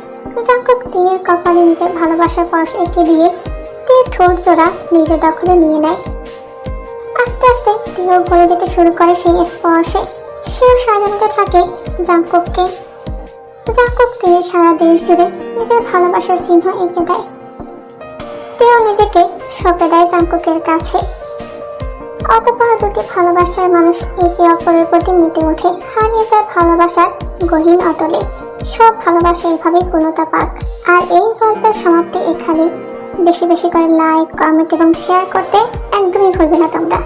জাঙ্কুক তের কপালে নিজের ভালোবাসার পরশ এঁকে দিয়ে তের ঠোঁট জোড়া নিজের দখলে নিয়ে নেয়। আস্তে আস্তে তেও ভরে যেতে শুরু করে সেই স্পর্শে। সেও সাজাতে থাকে জাঙ্কুককে। জাঙ্কুক তে সারা দেশ জুড়ে নিজের ভালোবাসার চিহ্ন এঁকে দেয়। তেও নিজেকে সঁপে দেয় জাঙ্কুকের কাছে। অতঃপর দুটি ভালোবাসার মানুষ একে অপরের প্রতি মেতে ওঠে, হারিয়ে যায় ভালোবাসার গহীন অতলে। সব ভালোবাসা এভাবেই পূর্ণতা পাক। আর এই গল্পের সমাপ্তি এখানেই। বেশি বেশি করে লাইক, কমেন্ট এবং শেয়ার করতে একদমই ভুলবে না তোমরা।